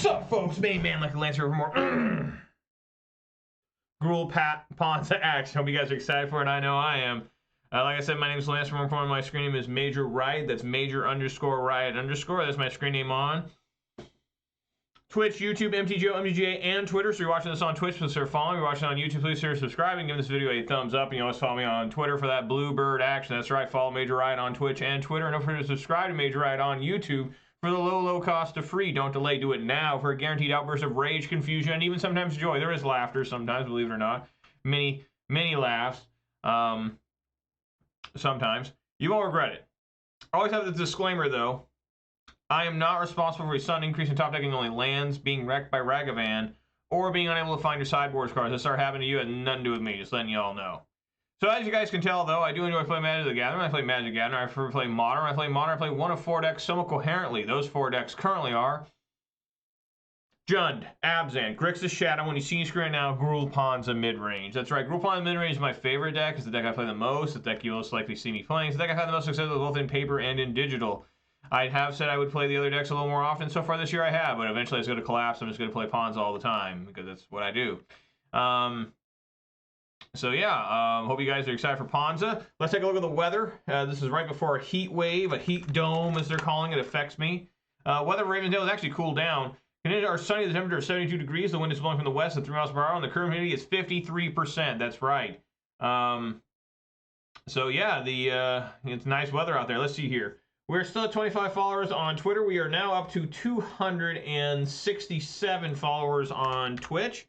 What's up, folks? Main man like a lancer for more Gruul Ponza action. Hope you guys are excited for it. I know I am. Like I said, my name is Lance. From my screen name is Major Riot. That's Major_Riot_. That's my screen name on Twitch, YouTube, MTGO, MTGA, and Twitter. So you're watching this on Twitch, please consider following. If you're watching on YouTube, please consider subscribing. Give this video a thumbs up. And you always follow me on Twitter for that Bluebird action. That's right. Follow Major Riot on Twitch and Twitter. And don't forget to subscribe to Major Riot on YouTube for the low cost of free. Don't delay. Do it now for a guaranteed outburst of rage, confusion, and even sometimes joy. There is laughter sometimes, believe it or not. Many laughs. Sometimes. You won't regret it. Always have the disclaimer, though. I am not responsible for a sudden increase in top decking only lands, being wrecked by Ragavan, or being unable to find your sideboard cards. That start happening to you, had nothing to do with me. Just letting you all know. So as you guys can tell, though, I do enjoy playing Magic the Gathering. I play Magic the Gathering. I prefer to play Modern. I play one of 4 decks somewhat coherently. Those 4 decks currently are Jund, Abzan, Grixis Shadow. When you see your screen now, Gruul Ponza Midrange. That's right. Gruul Ponza Midrange is my favorite deck. It's the deck I play the most. The deck you most likely see me playing. It's the deck I've had the most success with both in paper and in digital. I have said I would play the other decks a little more often. So far this year I have, but eventually it's going to collapse. I'm just going to play Ponza all the time because that's what I do. So yeah, hope you guys are excited for Ponza. Let's take a look at the weather. This is right before a heat wave, a heat dome as they're calling it, affects me. Weather for Ravensdale is actually cooled down. Conditions are sunny, the temperature is 72 degrees, the wind is blowing from the west at 3 miles per hour, and the current humidity is 53%. That's right. So yeah, it's nice weather out there. Let's see here. We're still at 25 followers on Twitter. We are now up to 267 followers on Twitch.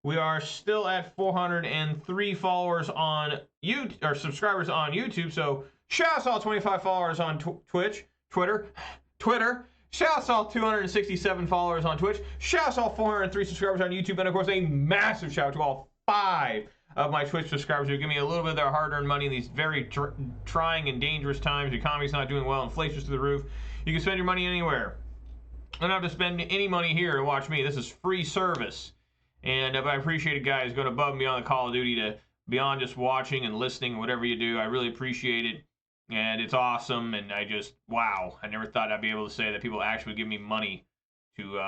We are still at 403 followers on YouTube, or subscribers on YouTube. So shout out to all 25 followers on Twitter. Shout out to all 267 followers on Twitch. Shout out to all 403 subscribers on YouTube, and of course a massive shout out to all 5 of my Twitch subscribers who give me a little bit of their hard-earned money in these very trying and dangerous times. The economy's not doing well, inflation's through the roof. You can spend your money anywhere. I don't have to spend any money here to watch me. This is free service. And I appreciate it, guys, going above and beyond the Call of Duty to beyond just watching and listening, whatever you do. I really appreciate it, and it's awesome. And wow, I never thought I'd be able to say that people actually would give me money to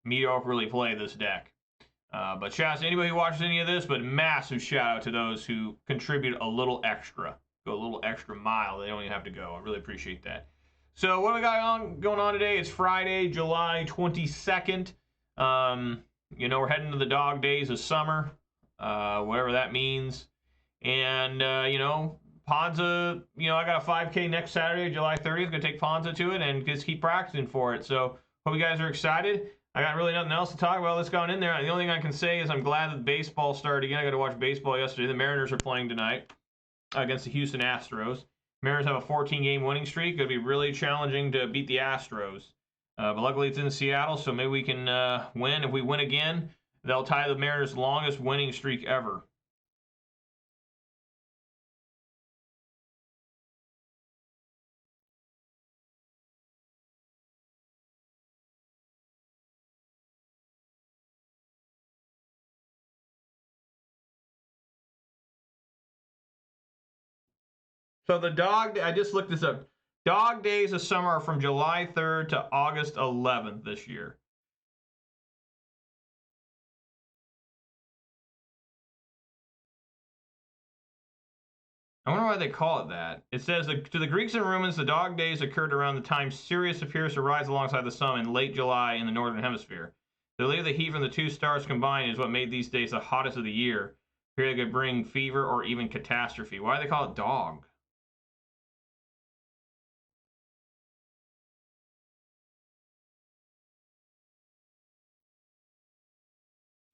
mediocrely play this deck. But shout out to anybody who watches any of this, but massive shout out to those who contribute a little extra, go a little extra mile. They don't even have to go. I really appreciate that. So what do we got going on today? It's Friday, July 22nd. You know, we're heading to the dog days of summer, whatever that means. And, you know, Ponza, you know, I got a 5K next Saturday, July 30th. Going to take Ponza to it and just keep practicing for it. So hope you guys are excited. I got really nothing else to talk about. Let's go on in there. The only thing I can say is I'm glad that baseball started again. I got to watch baseball yesterday. The Mariners are playing tonight against the Houston Astros. Mariners have a 14-game winning streak. It'll be really challenging to beat the Astros. But luckily it's in Seattle, so maybe we can win. If we win again, they'll tie the Mariners' longest winning streak ever. So the I just looked this up. Dog days of summer are from July 3rd to August 11th this year. I wonder why they call it that. It says, to the Greeks and Romans, the dog days occurred around the time Sirius appears to rise alongside the sun in late July in the northern hemisphere. The belief the heat from the 2 stars combined is what made these days the hottest of the year. Here they could bring fever or even catastrophe. Why do they call it dog?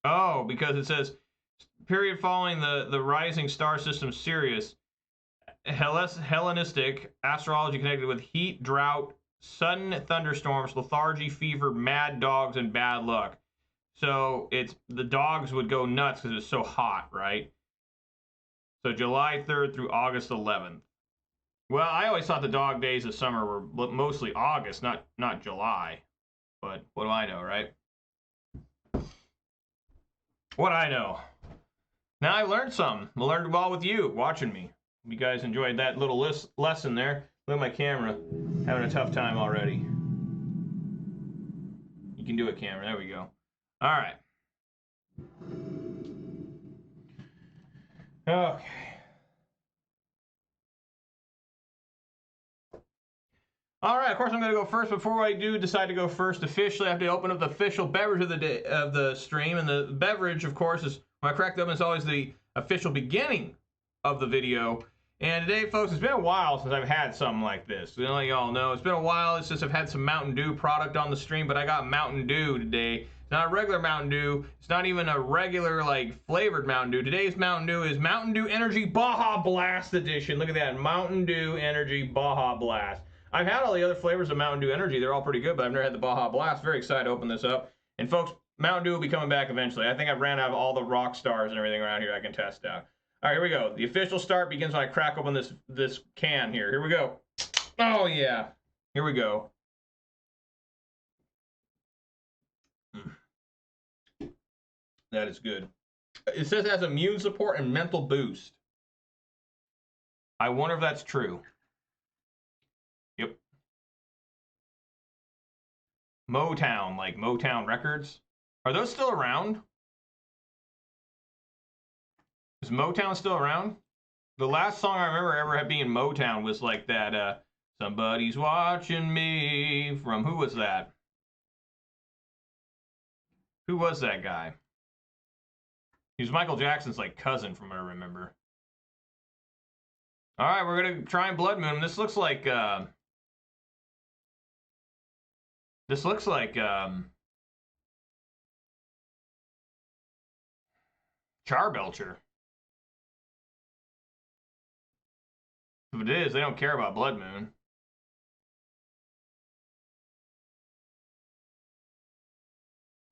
Oh, because it says, period following the rising star system Sirius, Hellenistic astrology connected with heat, drought, sudden thunderstorms, lethargy, fever, mad dogs, and bad luck. So the dogs would go nuts because it's so hot, right? So July 3rd through August 11th. Well, I always thought the dog days of summer were mostly August, not July. But what do I know, right? What I know. Now I learned something. I learned well with you watching me. You guys enjoyed that little lesson there. Look at my camera. Having a tough time already. You can do it, Cameron. There we go. All right. Okay. All right, of course I'm going to go first. Before I do decide to go first officially, I have to open up the official beverage of the day, of the stream. And the beverage, of course, is when I crack it open, it's always the official beginning of the video. And today, folks, it's been a while since I've had something like this. You know, y'all know it's been a while since I've had some Mountain Dew product on the stream, but I got Mountain Dew today. It's not a regular Mountain Dew. It's not even a regular, like, flavored Mountain Dew. Today's Mountain Dew is Mountain Dew Energy Baja Blast Edition. Look at that, Mountain Dew Energy Baja Blast. I've had all the other flavors of Mountain Dew Energy. They're all pretty good, but I've never had the Baja Blast. Very excited to open this up. And folks, Mountain Dew will be coming back eventually. I think I've ran out of all the rock stars and everything around here I can test out. All right, here we go. The official start begins when I crack open this can here. Here we go. Oh, yeah. Here we go. That is good. It says it has immune support and mental boost. I wonder if that's true. Yep. Motown, like Motown Records. Are those still around? Is Motown still around? The last song I remember ever being Motown was like that, Somebody's Watching Me, from who was that? Who was that guy? He was Michael Jackson's like cousin from what I remember. All right, we're gonna try and Blood Moon. This looks like Charbelcher. If it is, they don't care about Blood Moon.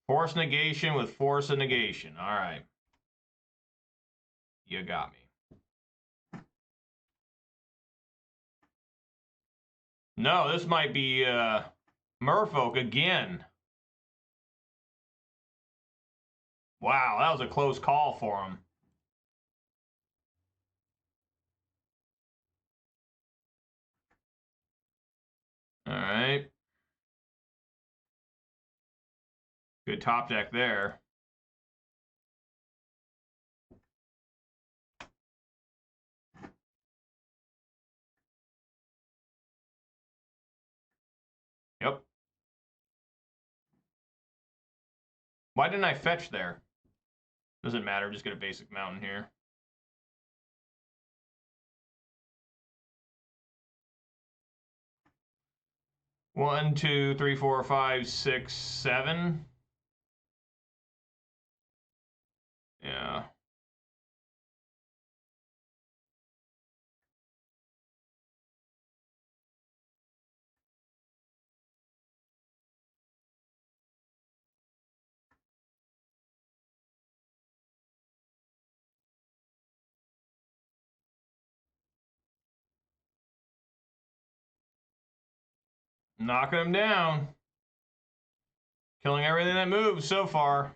Force negation with force of negation. All right. You got me. No, this might be Merfolk again. Wow, that was a close call for him. All right. Good top deck there. Yep. Why didn't I fetch there? Doesn't matter, just get a basic mountain here. One, two, three, four, five, six, seven. Yeah. Knocking him down. Killing everything that moves so far.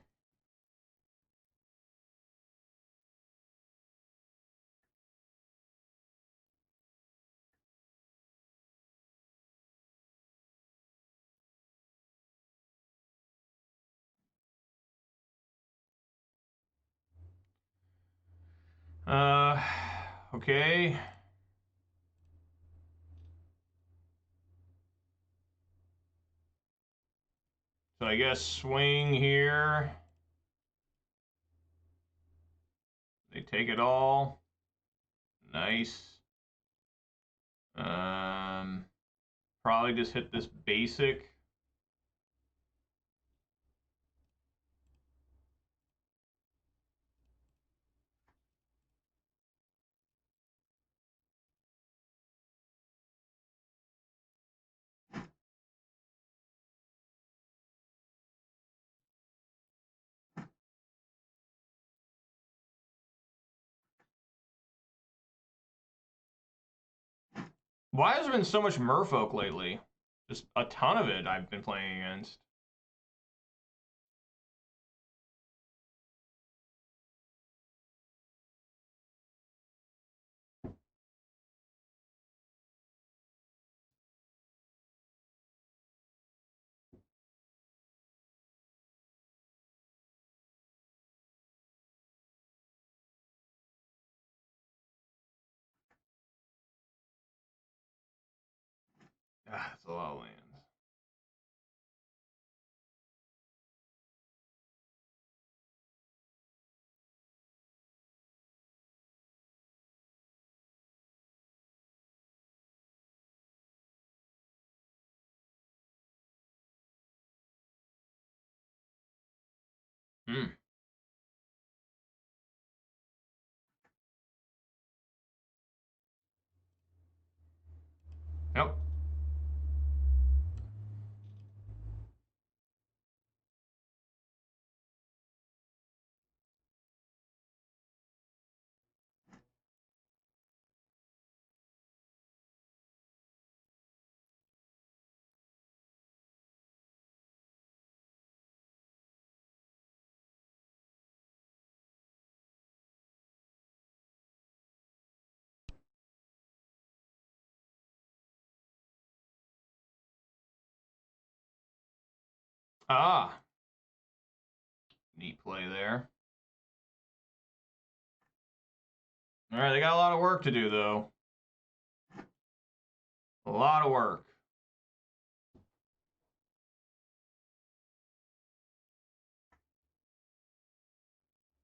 Okay. So I guess swing here. They take it all. Nice. Probably just hit this basic. Why has there been so much Merfolk lately? Just a ton of it I've been playing against. Ah, that's a lot of lands. Hmm. Yep. Ah. Neat play there. All right, they got a lot of work to do, though. A lot of work.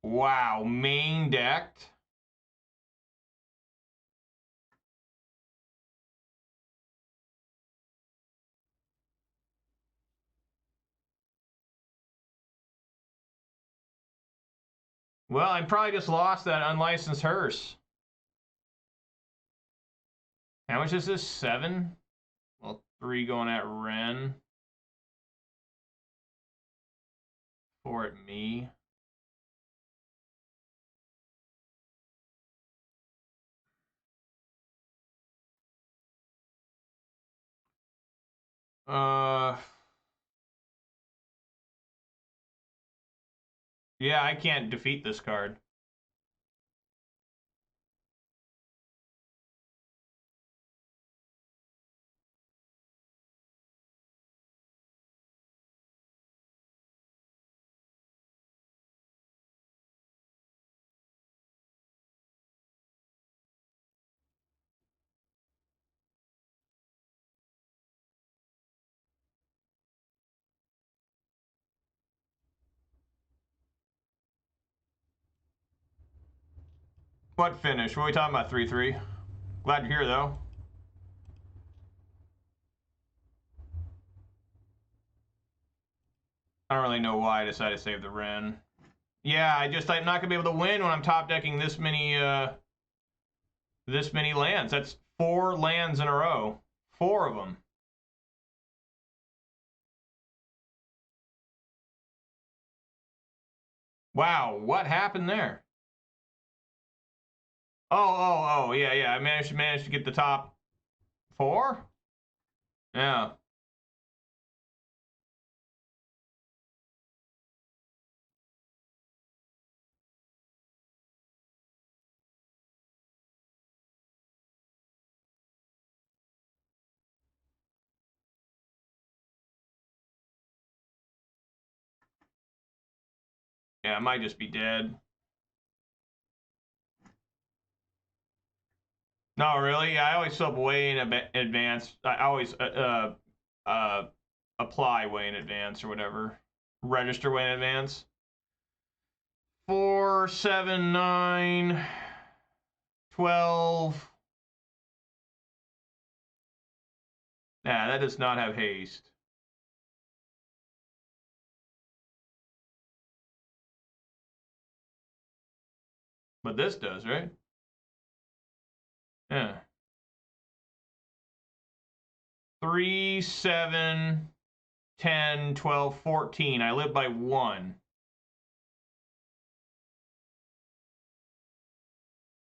Wow, main decked. Well, I probably just lost that unlicensed hearse. How much is this? 7? Well, 3 going at Ren. 4 at me. Yeah, I can't defeat this card. What finish? What are we talking about? 3-3. Glad you're here, though. I don't really know why I decided to save the Ren. Yeah, I'm not gonna be able to win when I'm top decking this many lands. That's 4 lands in a row. 4 of them. Wow, what happened there? Oh, yeah. I managed to get the top 4? Yeah. Yeah, I might just be dead. No, really? Yeah, I always sub way in advance. I always apply way in advance or whatever. Register way in advance. 4, 7, 9, 12. Nah, that does not have haste. But this does, right? Yeah. 3, 7, 10, 12, 14. I live by 1.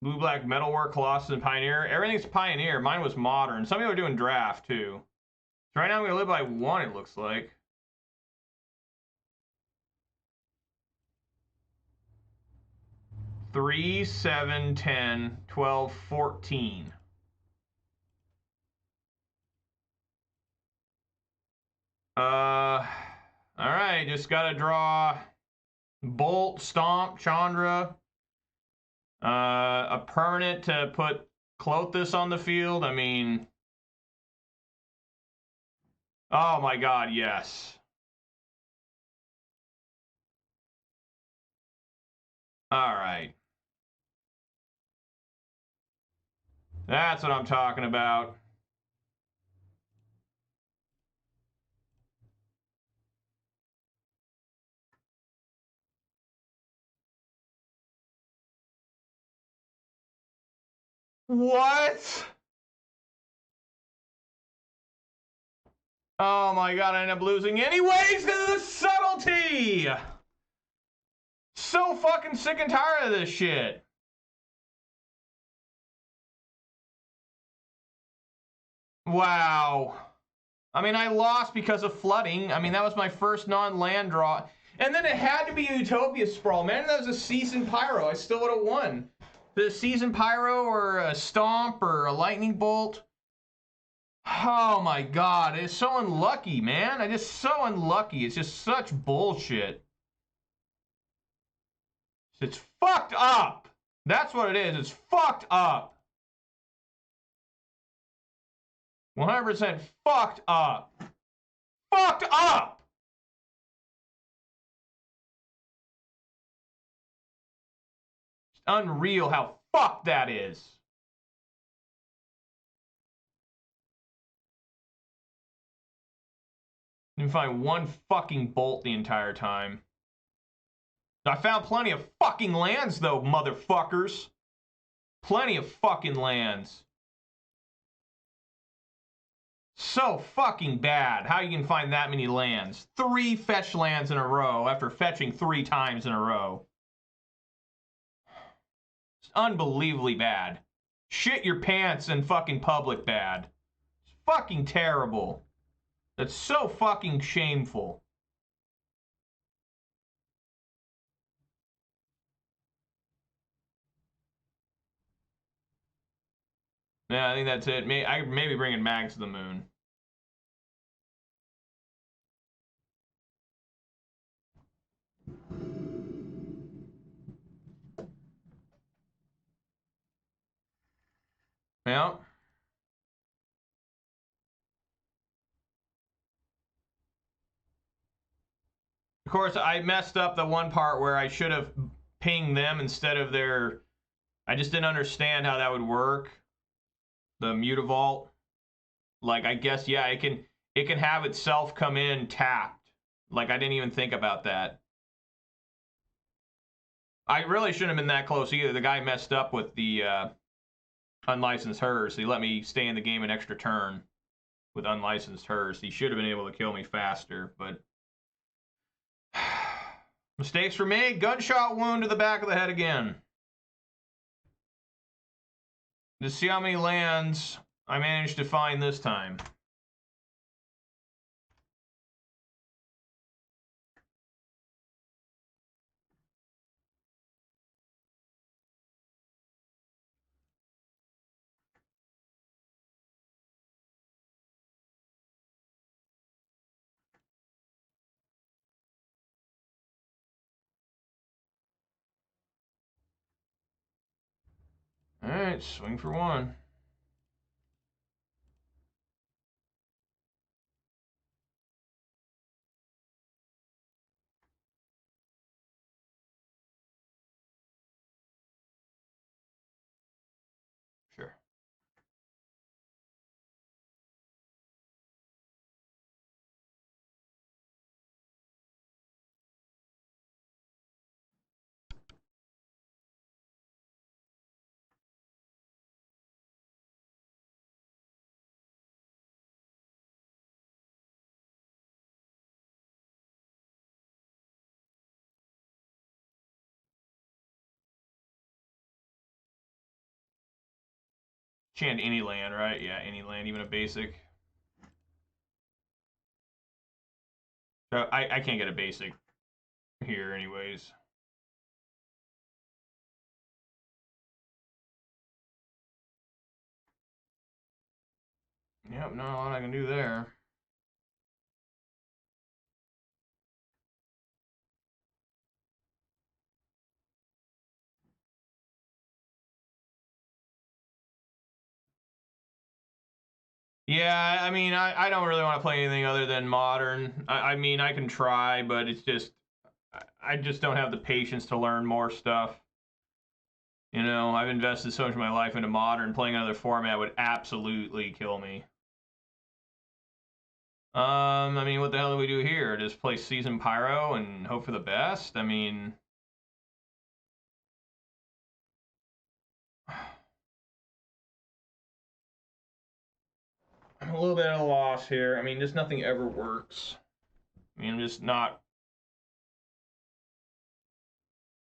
Blue Black Metalwork, Colossus, and Pioneer. Everything's Pioneer. Mine was Modern. Some people are doing Draft too. So right now I'm gonna live by 1. It looks like. 3, 7, 10, 12, 14. All right, just gotta draw Bolt, Stomp, Chandra, a permanent to put Clothis on the field. I mean, Oh my god, yes. All right. That's what I'm talking about. What? Oh my god, I end up losing anyways because of the subtlety! So fucking sick and tired of this shit. Wow. I mean, I lost because of flooding. I mean, that was my first non-land draw. And then it had to be a Utopia Sprawl. Man, that was a Season Pyro. I still would have won. The Season Pyro or a Stomp or a Lightning Bolt. Oh my god, it's so unlucky, man. I'm just so unlucky. It's just such bullshit. It's fucked up. That's what it is. It's fucked up. 100% fucked up. Fucked up! It's unreal how fucked that is. You can find one fucking bolt the entire time. I found plenty of fucking lands, though, motherfuckers. Plenty of fucking lands. So fucking bad how you can find that many lands. 3 fetch lands in a row after fetching 3 times in a row. It's unbelievably bad. Shit your pants in fucking public bad. It's fucking terrible. That's so fucking shameful. Yeah, I think that's it. Maybe bringing Mags to the moon. Yeah. Of course, I messed up the one part where I should have pinged them instead of their... I just didn't understand how that would work. The Mutavault. Like, I guess, yeah, it can have itself come in tapped. Like, I didn't even think about that. I really shouldn't have been that close either. The guy messed up with the unlicensed hers. He let me stay in the game an extra turn with unlicensed hers. He should have been able to kill me faster, but... Mistakes for me. Gunshot wound to the back of the head again. Let's see how many lands I managed to find this time. All right, swing for one. Sure. Chant any land, right? Yeah, any land, even a basic. So I can't get a basic here anyways. Yep, not a lot I can do there. Yeah, I mean, I don't really want to play anything other than modern. I mean, I can try, but it's just, I just don't have the patience to learn more stuff. You know, I've invested so much of my life into modern. Playing another format would absolutely kill me. I mean, what the hell do we do here? Just play Season Pyro and hope for the best? I mean... I'm a little bit at a loss here. I mean, just nothing ever works. I mean, I'm just not...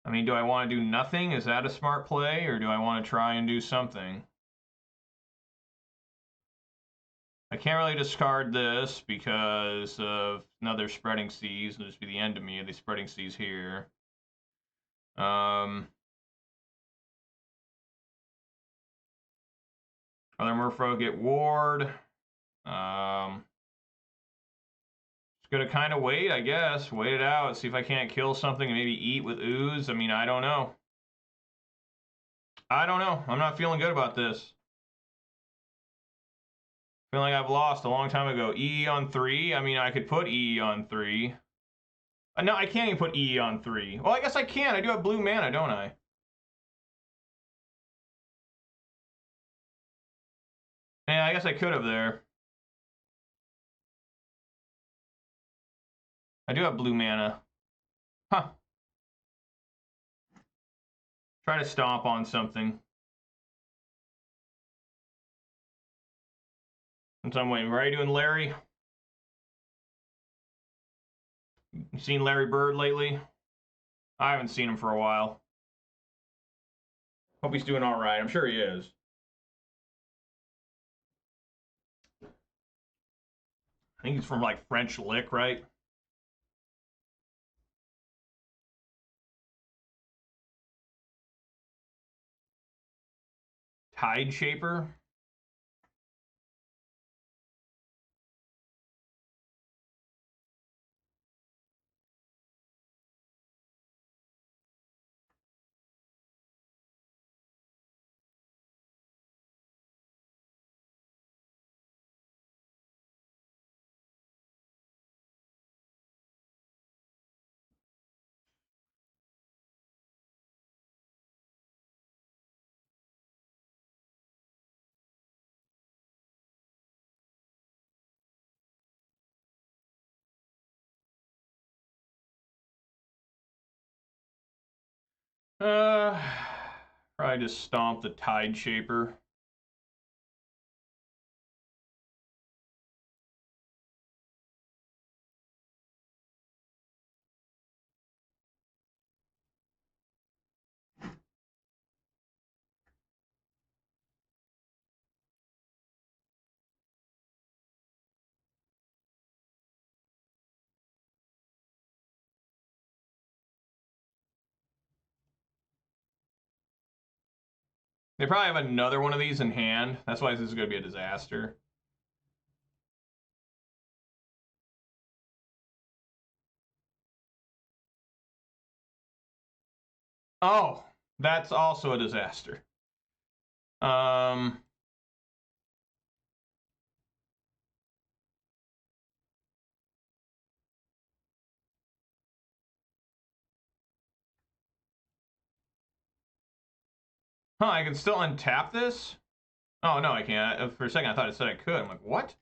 I mean, do I want to do nothing? Is that a smart play? Or do I want to try and do something? I can't really discard this because of another Spreading Seas. It'll just be the end of me of the Spreading Seas here. Other Merfolk get Ward. Just gonna kind of wait, I guess. Wait it out. See if I can't kill something and maybe eat with Ooze. I mean, I don't know. I don't know. I'm not feeling good about this. I feel like I've lost a long time ago. EE on 3. I mean, I could put EE on 3. No, I can't even put EE on 3. Well, I guess I can. I do have blue mana, don't I? Yeah, I guess I could have there. I do have blue mana. Huh. Try to stomp on something. That's what I'm waiting. What are you doing, Larry? You seen Larry Bird lately? I haven't seen him for a while. Hope he's doing all right. I'm sure he is. I think he's from like French Lick, right? Tide Shaper. Probably just stomp the Tide Shaper. They probably have another one of these in hand. That's why this is going to be a disaster. Oh, that's also a disaster. I can still untap this? Oh, no, I can't. For a second, I thought it said I could. I'm like, what?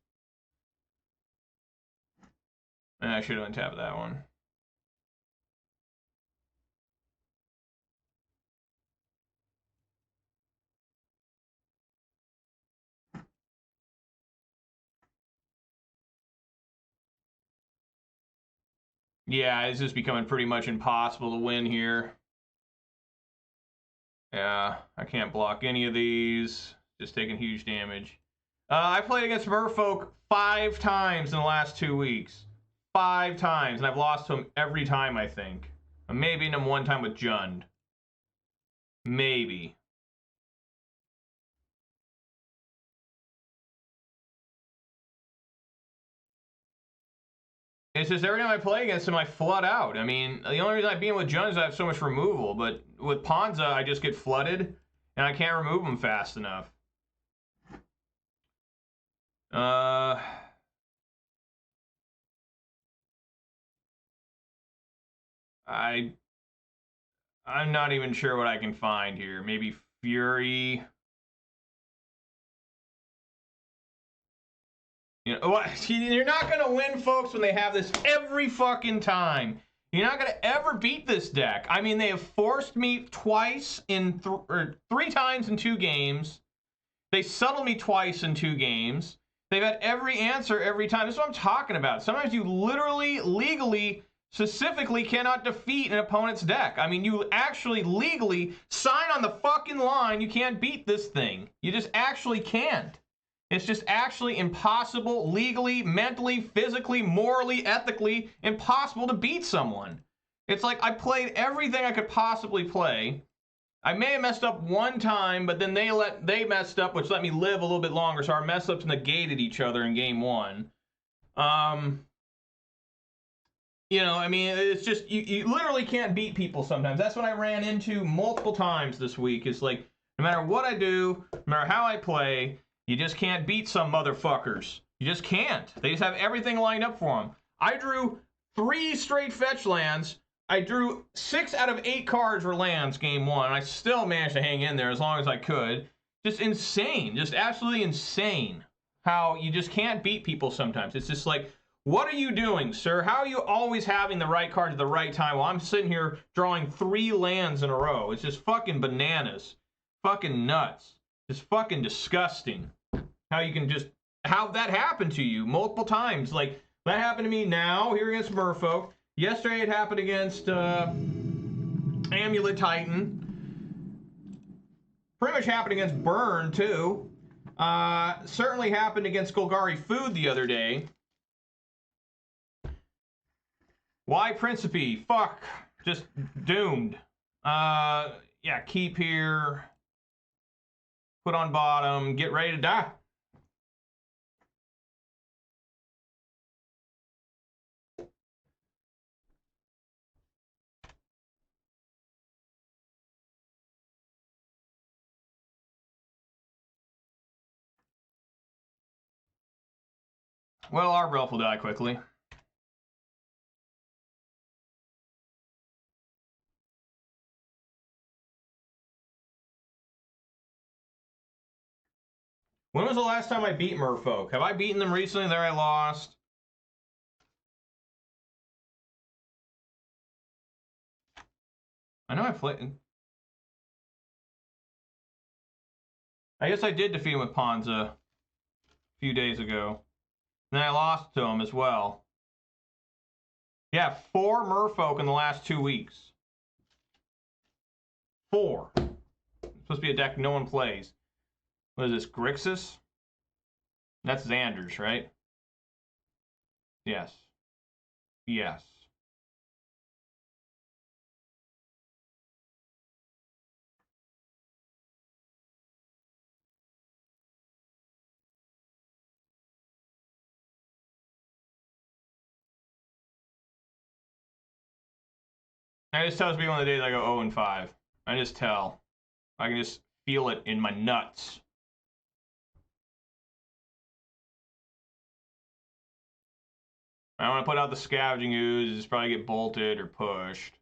I should have untapped that one. Yeah, it's just becoming pretty much impossible to win here. Yeah, I can't block any of these. Just taking huge damage. I played against Merfolk 5 times in the last 2 weeks. 5 times, and I've lost to him every time, I think. Maybe him one time with Jund. Maybe. It's just every time I play against him, I flood out. I mean, the only reason I beat him with Jund is I have so much removal, but with Ponza, I just get flooded, and I can't remove him fast enough. I'm not even sure what I can find here. Maybe Fury. You know what? You're not gonna win, folks, when they have this every fucking time. You're not gonna ever beat this deck. I mean, they have forced me twice in three times in 2 games. They settled me twice in 2 games. They've had every answer every time. This is what I'm talking about. Sometimes you literally, legally, specifically cannot defeat an opponent's deck. I mean, you actually legally sign on the fucking line. You can't beat this thing. You just actually can't. It's just actually impossible, legally, mentally, physically, morally, ethically, impossible to beat someone. It's like I played everything I could possibly play. I may have messed up one time, but then they messed up, which let me live a little bit longer, so our mess ups negated each other in game 1. You know, I mean, it's just, you literally can't beat people sometimes. That's what I ran into multiple times this week. It's like, no matter what I do, no matter how I play, you just can't beat some motherfuckers. You just can't. They just have everything lined up for them. I drew 3 straight fetch lands. I drew 6 out of 8 cards were lands game 1. And I still managed to hang in there as long as I could. Just insane. Just absolutely insane how you just can't beat people sometimes. It's just like, what are you doing, sir? How are you always having the right card at the right time while I'm sitting here drawing 3 lands in a row? It's just fucking bananas. Fucking nuts. Just fucking disgusting. How you can just, how that happened to you multiple times. Like, that happened to me now here against Merfolk. Yesterday it happened against Amulet Titan. Pretty much happened against Burn, too. Certainly happened against Golgari Food the other day. Why Principe? Fuck. Just doomed. Yeah, keep here. Put on bottom. Get ready to die. Well, our Relf will die quickly. When was the last time I beat Merfolk? Have I beaten them recently? There I lost. I know I played. I guess I did defeat him with Ponza a few days ago. Then I lost to him as well. Yeah, 4 Merfolk in the last 2 weeks. 4. It's supposed to be a deck no one plays. What is this, Grixis? That's Xander's, right? Yes. Yes. It just tells me one of the days I go 0-5. I just tell. I can just feel it in my nuts. I want to put out the Scavenging Ooze. Just probably get bolted or pushed.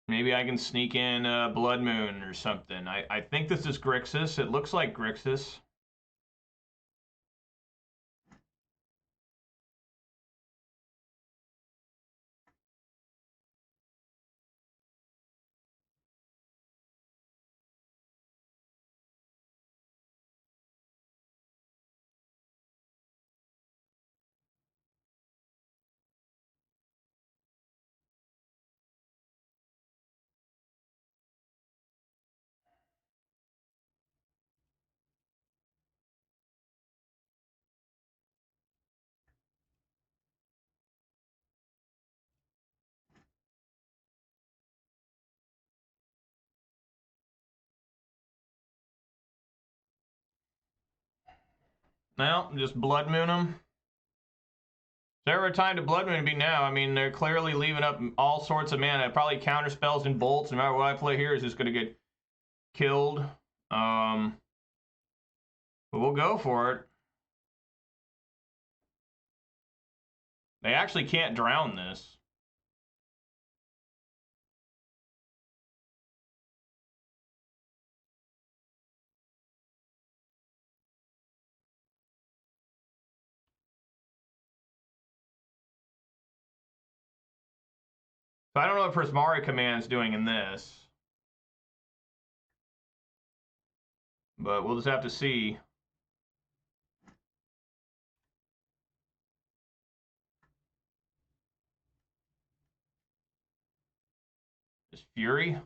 Maybe I can sneak in Blood Moon or something. I think this is Grixis. It looks like Grixis. Well, just Blood Moon them. Is there ever a time to Blood Moon be now? I mean, they're clearly leaving up all sorts of mana. Probably counter spells and bolts. No matter what I play here, is just going to get killed. But we'll go for it. They actually can't drown this. So I don't know what Prismari Command's doing in this. But we'll just have to see. Is Fury?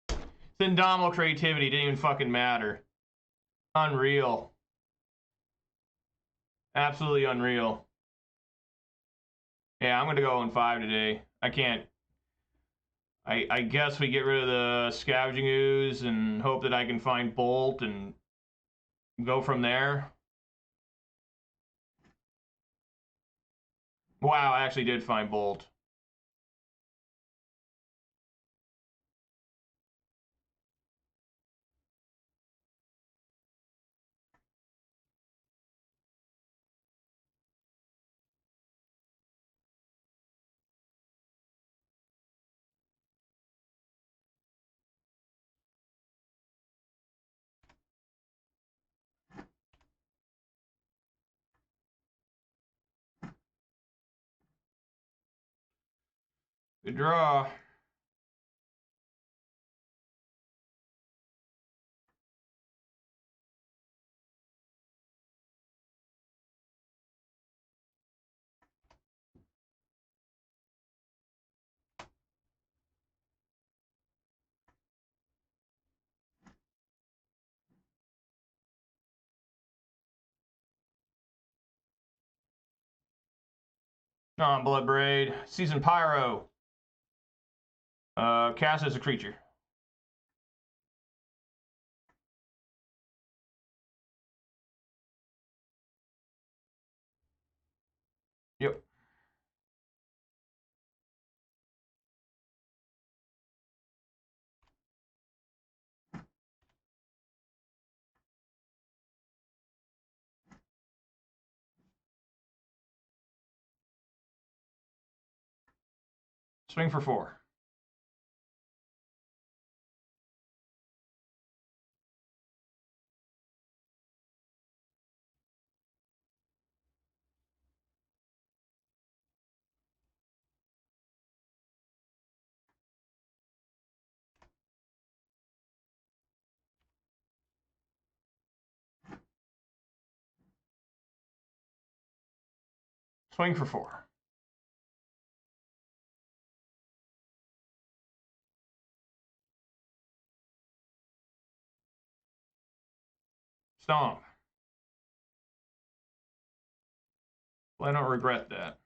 It's Indomitable creativity. Didn't even fucking matter. Unreal. Absolutely unreal. Yeah, I'm going to go 0-5 today. I can't. I guess we get rid of the Scavenging Ooze and hope that I can find Bolt and go from there. Wow, I actually did find Bolt. Good draw. Non-Blood Braid. Season Pyro. Cast as a creature. Yep. Swing for 4. Swing for 4. Stomp. Well, I don't regret that.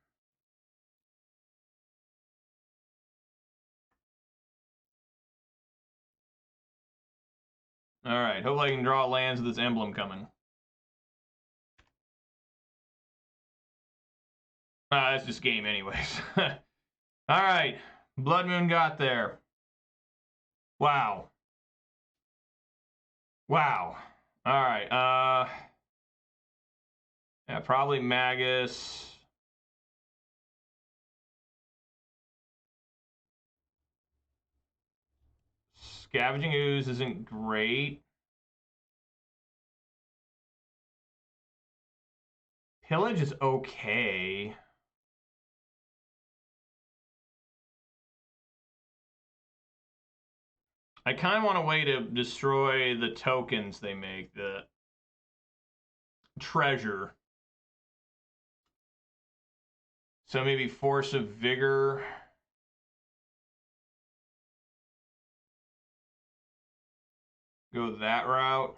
Alright, hopefully I can draw lands with this emblem coming. That's just game anyways. Alright, Blood Moon got there. Wow. Wow. Alright, yeah, probably Magus. Scavenging Ooze isn't great. Pillage is okay. I kind of want a way to destroy the tokens they make, the treasure. So maybe Force of Vigor. Go that route.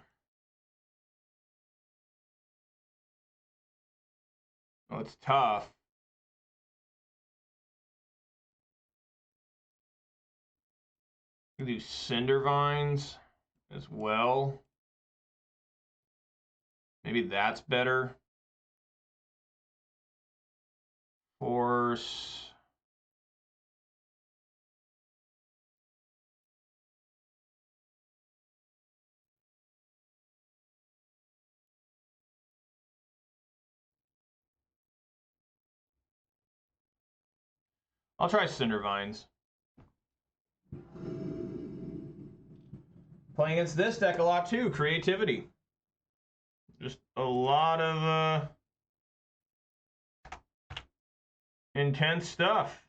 Oh, it's tough. Do Cinder Vines as well. Maybe that's better. Force. I'll try Cinder Vines. Playing against this deck a lot too. Creativity. Just a lot of intense stuff.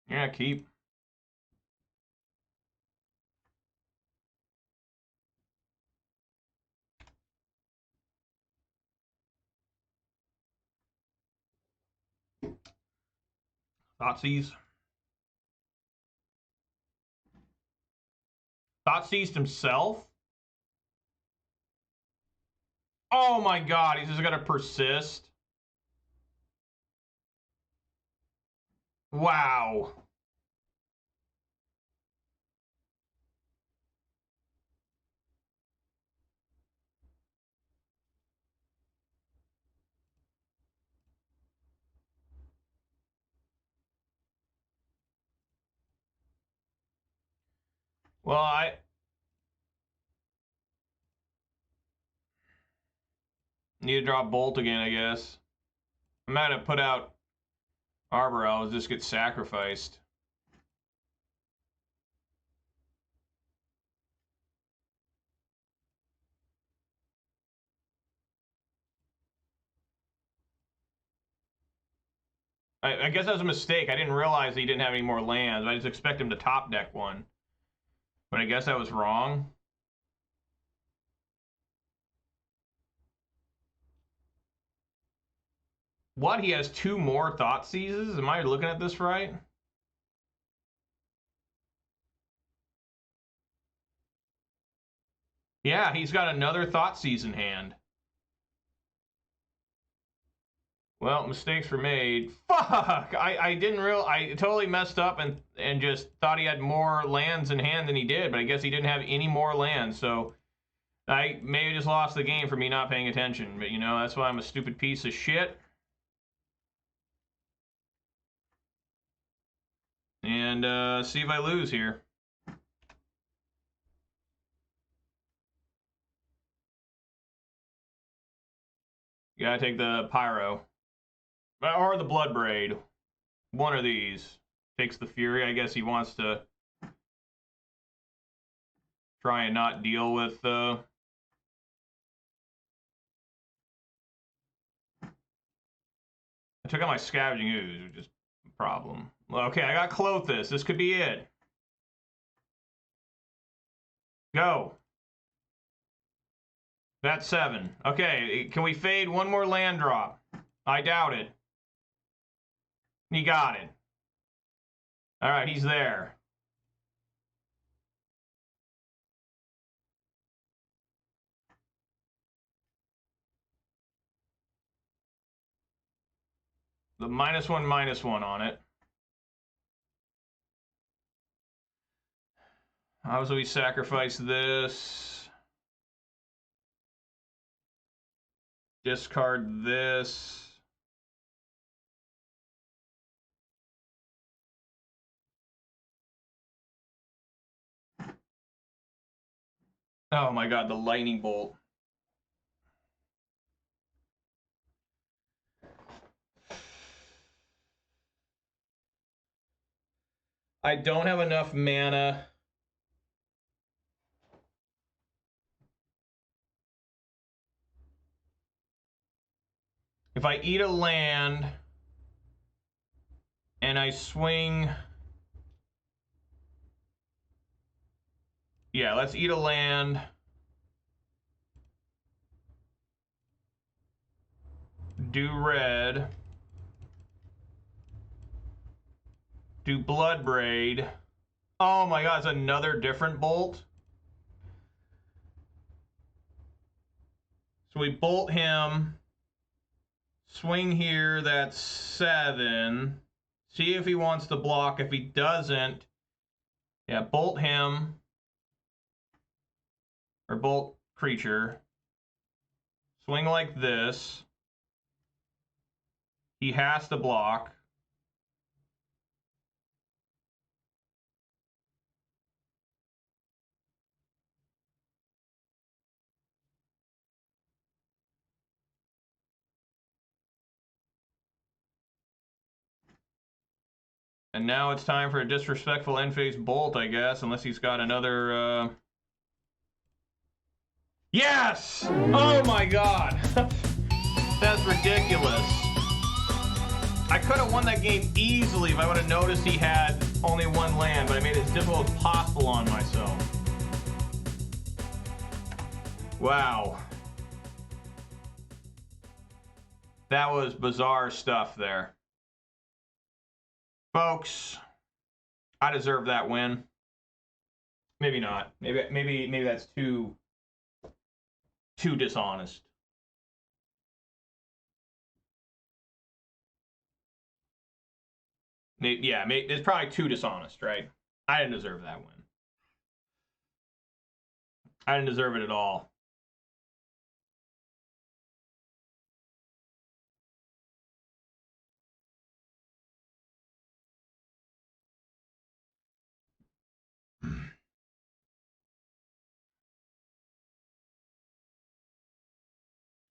Yeah, keep. Thoughtseize. Thoughtseized himself? Oh my god, he's just gonna persist. Wow. Well, I need to drop Bolt again, I guess. I might have put out Arbor Elves, just get sacrificed. I guess that was a mistake. I didn't realize he didn't have any more lands. I just expect him to top deck one. But I guess I was wrong. What? He has 2 more Thoughtseizes? Am I looking at this right? Yeah, he's got another Thoughtseize in hand. Well, mistakes were made. Fuck! I didn't I totally messed up and just thought he had more lands in hand than he did, but I guess he didn't have any more lands, so I may have just lost the game for me not paying attention, but you know, that's why I'm a stupid piece of shit. And see if I lose here. You gotta take the Pyro. Or the Blood Braid. One of these. Takes the Fury. I guess he wants to try and not deal with I took out my Scavenging Ooze, which is a problem. Okay, I got Clothis. This could be it. Go. That's 7. Okay, can we fade one more land drop? I doubt it. He got it. Alright, he's there. The -1/-1 on it. How do we sacrifice this? Discard this. Oh my god, the lightning bolt. I don't have enough mana. If I eat a land and I swing... Yeah, let's eat a land. Do red. Do Blood Braid. Oh my god, it's another different bolt. So we bolt him. Swing here, that's 7. See if he wants to block. If he doesn't, yeah, bolt him. Or bolt creature. Swing like this. He has to block. And now it's time for a disrespectful end-phase bolt, I guess, unless he's got another, Yes! Oh my god! That's ridiculous. I could have won that game easily if I would have noticed he had only one land, but I made it as difficult as possible on myself. Wow. That was bizarre stuff there. Folks, I deserve that win. Maybe not. Maybe that's too dishonest. Yeah, it's probably too dishonest, right? I didn't deserve that win. I didn't deserve it at all.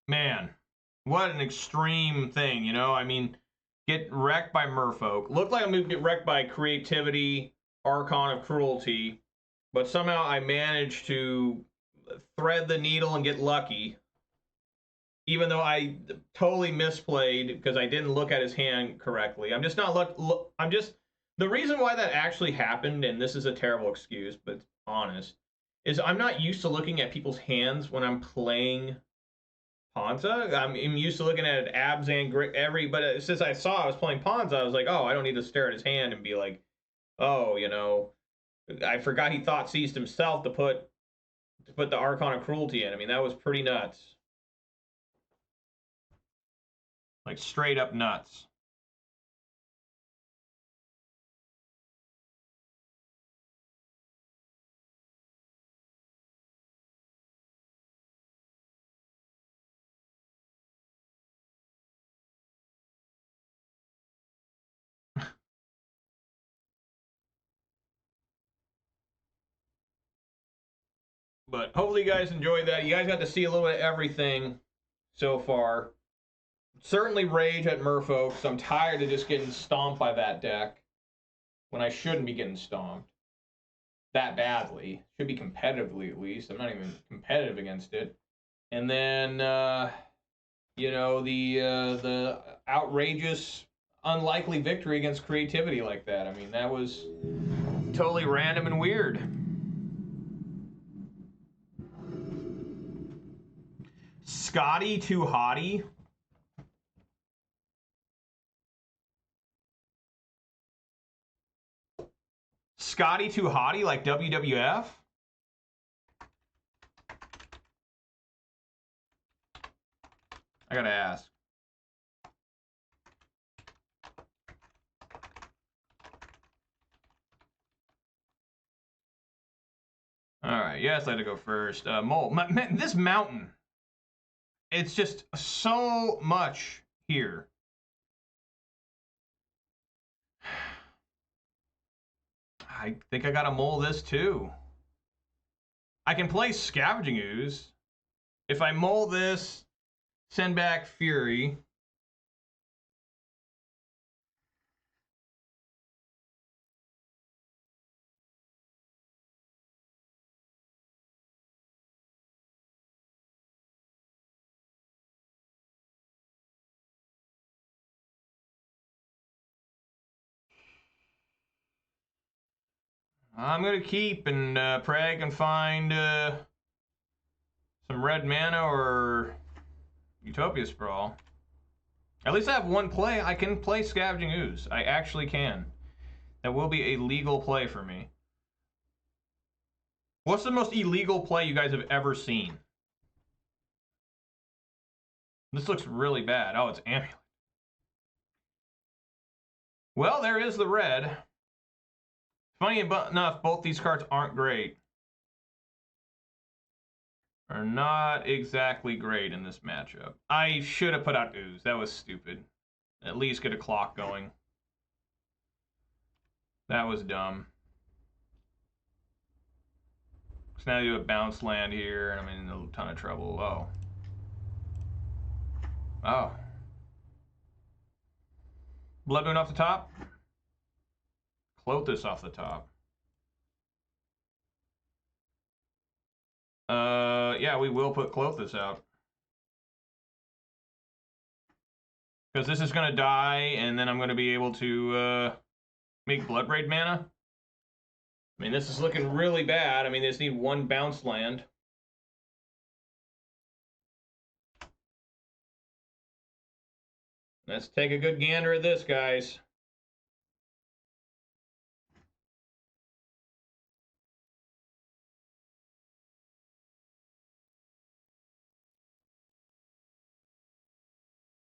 Man, what an extreme thing, you know? I mean, get wrecked by Merfolk. Looked like I'm going to get wrecked by Creativity, Archon of Cruelty, but somehow I managed to thread the needle and get lucky. Even though I totally misplayed because I didn't look at his hand correctly. I'm just not the reason why that actually happened, and this is a terrible excuse, but it's honest, is I'm not used to looking at people's hands when I'm playing Ponza. I'm used to looking at abs and but since I saw I was playing Ponza, I was like, oh, I don't need to stare at his hand and be like, oh, you know, I forgot he thought seized himself to put the Archon of Cruelty in. I mean, that was pretty nuts. Like straight up nuts. But hopefully you guys enjoyed that. You guys got to see a little bit of everything so far. Certainly rage at Merfolk, so I'm tired of just getting stomped by that deck when I shouldn't be getting stomped that badly. Should be competitively at least. I'm not even competitive against it. And then, you know, the outrageous, unlikely victory against Creativity like that. I mean, that was totally random and weird. Scotty too hottie. Scotty too hottie like WWF? I gotta ask. Alright, yes, I had to go first. Mole. Man, this mountain. It's just so much here. I think I gotta mole this too. I can play Scavenging Ooze. If I mole this, send back Fury. I'm gonna keep and pray I can find some red mana or Utopia Sprawl. At least I have one play. I can play Scavenging Ooze. I actually can. That will be a legal play for me. What's the most illegal play you guys have ever seen? This looks really bad. Oh, it's Amulet. Well, there is the red. Funny enough, both these cards aren't great. Are not exactly great in this matchup. I should have put out Ooze. That was stupid. At least get a clock going. That was dumb. So now I do a bounce land here, and I'm in a ton of trouble. Oh. Oh. Blood Moon off the top? float this off the top. Yeah, we will put Clothis out. Because this is going to die, and then I'm going to be able to make Bloodbraid mana. I mean, this is looking really bad. I mean, they just need one bounce land. Let's take a good gander at this, guys.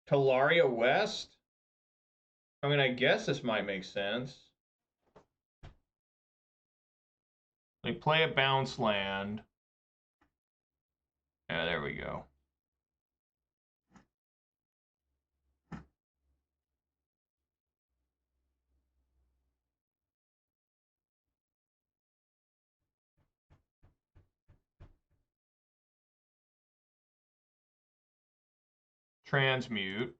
Talaria West? I mean, I guess this might make sense. They play a bounce land. Yeah, there we go. Transmute.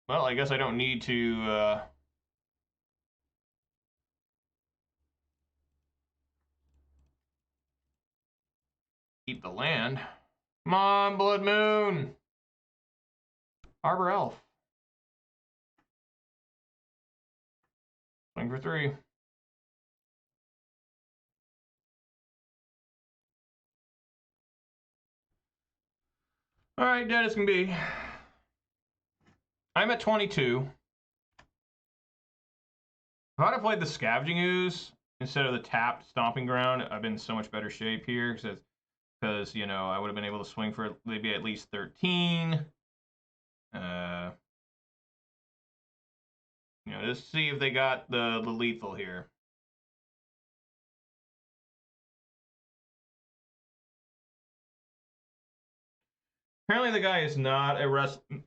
Well, I guess I don't need to keep the land. Come on, Blood Moon. Arbor Elf. Swing for 3. All right, dead as can be. I'm at 22. If I'd have played the Scavenging Ooze instead of the tapped Stomping Ground, I've been in so much better shape here because you know, I would have been able to swing for maybe at least 13. You know, just see if they got the lethal here. Apparently, the guy is not a wrestling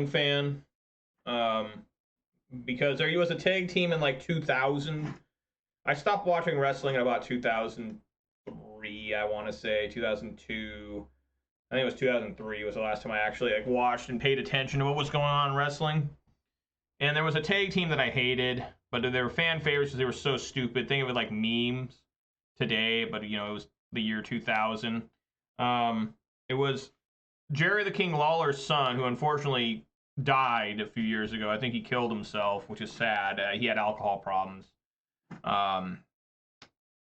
fan, because there was a tag team in like 2000. I stopped watching wrestling in about 2003. I want to say 2002. I think it was 2003 was the last time I actually like watched and paid attention to what was going on in wrestling. And there was a tag team that I hated, but they were fan favorites because they were so stupid. Think of it like memes today, but you know, it was the year 2000. It was Jerry the King Lawler's son, who unfortunately died a few years ago. I think he killed himself, which is sad. He had alcohol problems.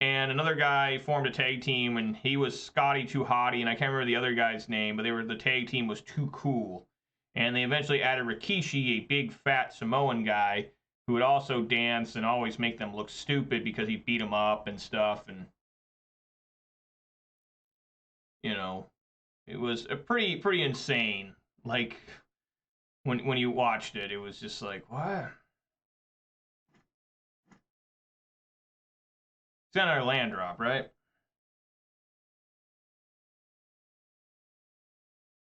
And another guy formed a tag team, and he was Scotty Too Hottie, and I can't remember the other guy's name, but the tag team was Too Cool. And they eventually added Rikishi, a big fat Samoan guy, who would also dance and always make them look stupid because he beat them up and stuff. And you know, it was a pretty insane. Like when you watched it, it was just like, what? It's on our land drop, right?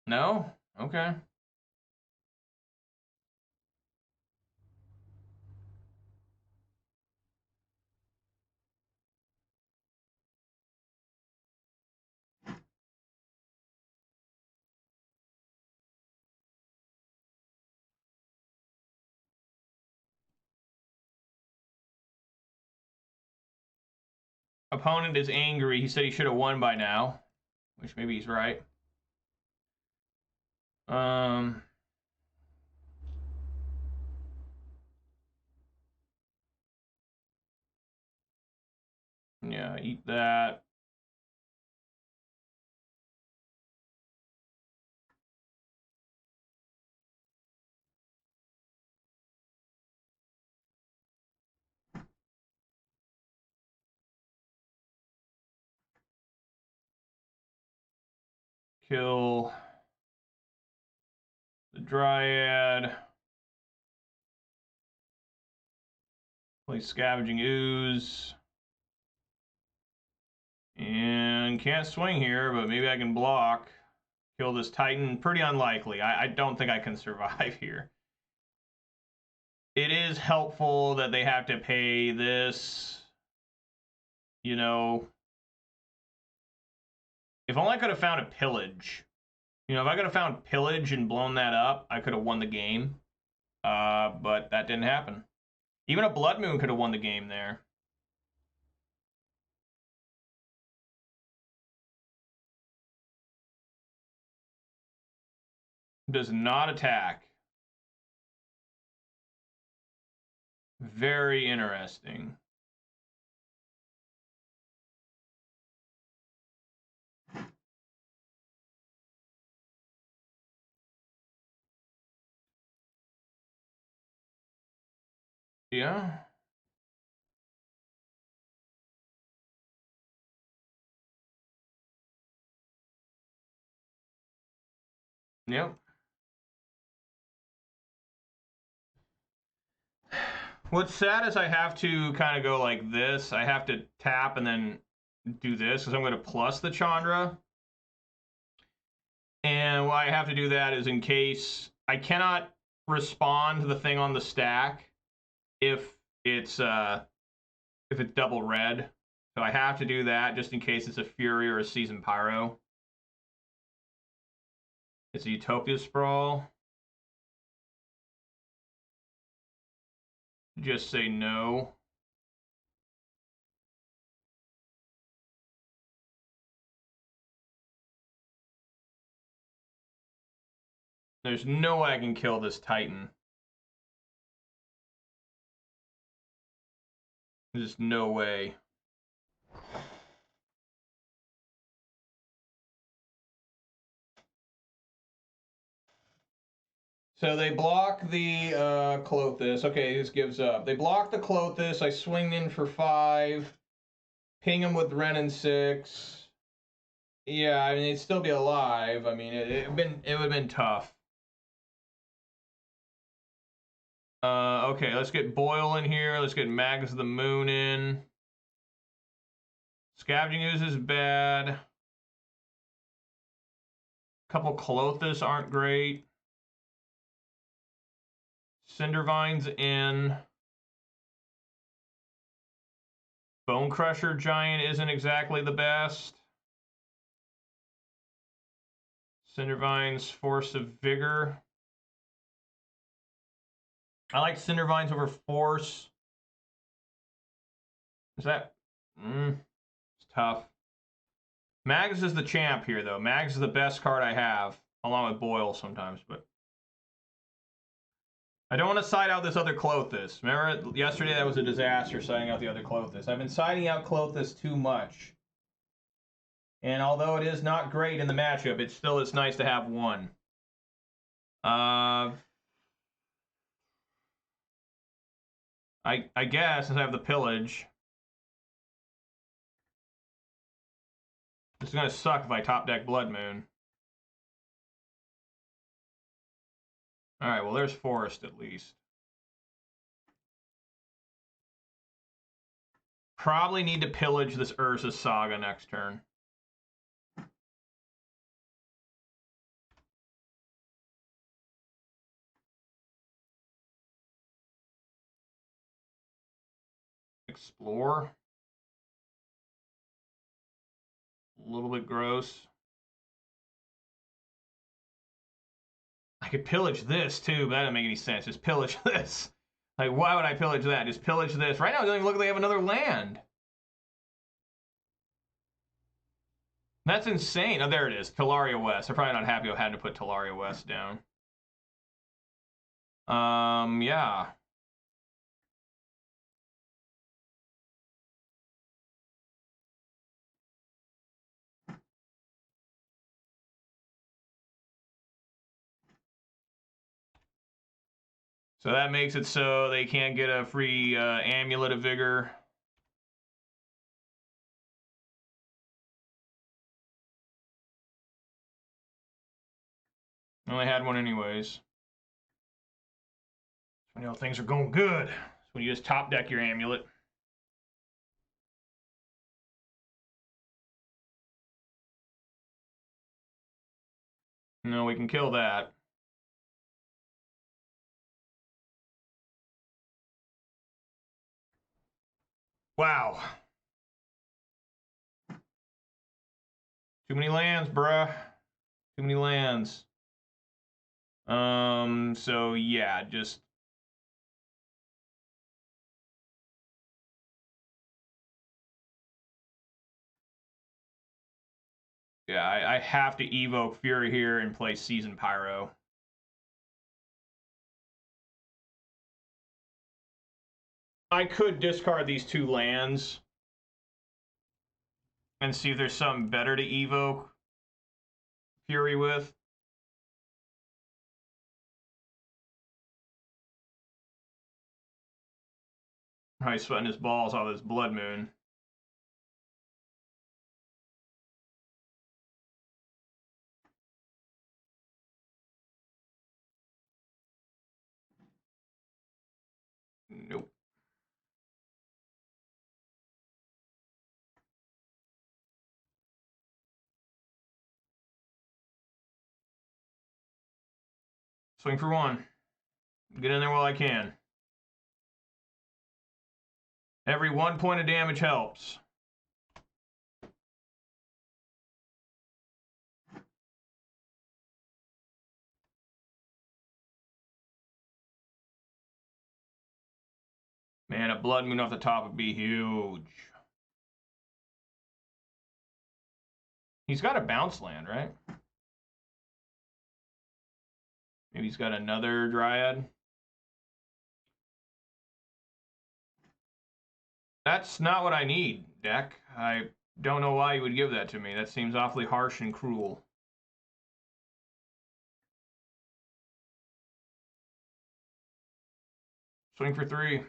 No? Okay. Opponent is angry. He said he should have won by now, which maybe he's right. Yeah, eat that. Kill the Dryad. Play Scavenging Ooze. And can't swing here, but maybe I can block. Kill this Titan. Pretty unlikely. I don't think I can survive here. it is helpful that they have to pay this, you know. If only I could have found a pillage. You know, if I could have found pillage and blown that up, I could have won the game. But that didn't happen. Even a Blood Moon could have won the game there. Does not attack. Very interesting. Yeah. Yep. What's sad is I have to kind of go like this. I have to tap and then do this because I'm going to plus the Chandra. And why I have to do that is in case I cannot respond to the thing on the stack if it's double red. So I have to do that just in case it's a Fury or a Seasoned Pyro. It's a Utopia Sprawl. Just say no. There's no way I can kill this Titan. There's no way. So they block the Clothis. Okay, this gives up. They block the Clothis. I swing in for 5. Ping him with Ren and 6. Yeah, I mean, it'd still be alive. I mean, it would have been tough. Okay, let's get Boyle in here. Let's get Magus of the Moon in. Scavenging Ooze is bad. Couple Clothis aren't great. Cindervine's in. Bone Crusher Giant isn't exactly the best. Cindervine's Force of Vigor. I like Cindervines over Force. Is that... it's tough. Magus is the champ here, though. Magus is the best card I have, along with Boyle sometimes, but... I don't want to side out this other Clothis. Remember, yesterday that was a disaster, siding out the other Clothis. I've been siding out Clothis too much. And although it is not great in the matchup, it still is nice to have one. I guess, since I have the Pillage... This is going to suck if I top deck Blood Moon. Alright, well there's Forest at least. Probably need to pillage this Urza Saga next turn. Explore. A little bit gross. I could pillage this too, but that doesn't make any sense. Just pillage this. Like, why would I pillage that? Just pillage this. Right now, it doesn't even look like they have another land. That's insane. Oh, there it is. Talaria West. They're probably not happy I had to put Talaria West down. Yeah. So that makes it so they can't get a free Amulet of Vigor. I only had one anyways. You know, things are going good. That's when you just top deck your Amulet. No, we can kill that. Wow. Too many lands, bruh. Too many lands. So yeah, just yeah, I have to evoke Fury here and play Season Pyro. I could discard these 2 lands and see if there's something better to evoke Fury with. Probably sweating his balls off this Blood Moon. Nope. Swing for 1. Get in there while I can. Every 1 point of damage helps. Man, a Blood Moon off the top would be huge. He's got a bounce land, right? Maybe he's got another Dryad. That's not what I need, deck. I don't know why you would give that to me. That seems awfully harsh and cruel. Swing for 3.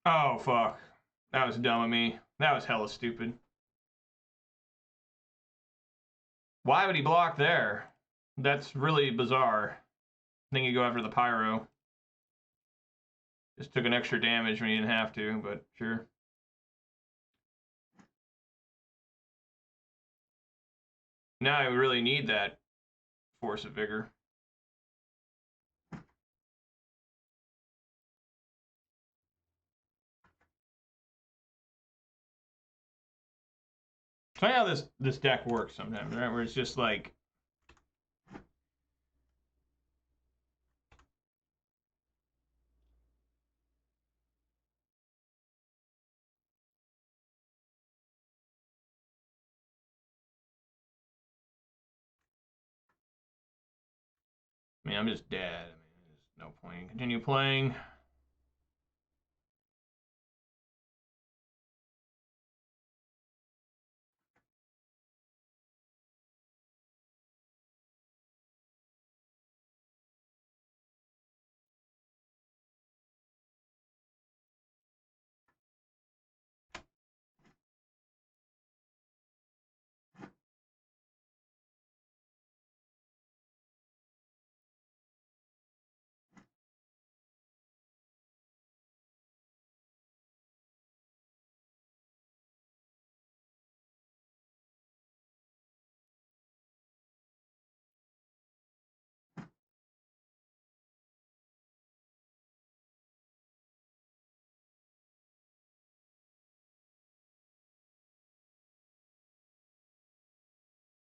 Oh, fuck. That was dumb of me. That was hella stupid. Why would he block there? That's really bizarre. I think you go after the Pyro. Just took an extra damage when he didn't have to, but sure. Now I really need that Force of Vigor. Funny how this deck works sometimes, right? Where it's just like, I mean, I'm just dead. I mean, there's no point. Continue playing.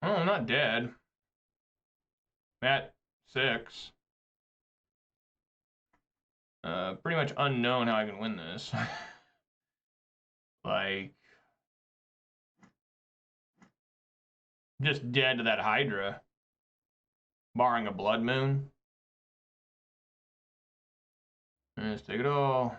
Oh, I'm not dead. I'm at 6. Pretty much unknown how I can win this. Like, just dead to that Hydra. Barring a Blood Moon. Let's take it all.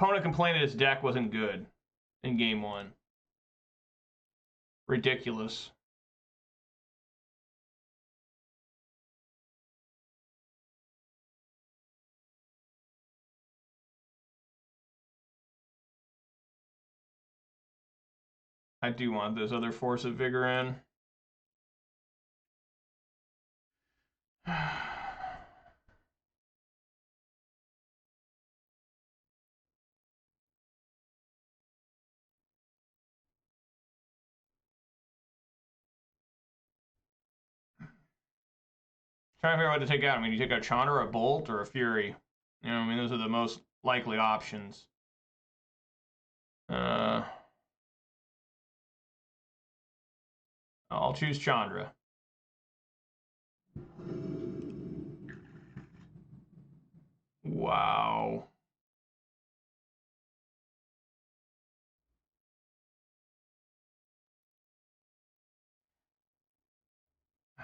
opponent complained that his deck wasn't good in game 1. Ridiculous. I do want this other Force of Vigor in. Trying to figure out what to take out. I mean, you take a Chandra, a Bolt, or a Fury. You know, I mean, those are the most likely options. I'll choose Chandra. Wow.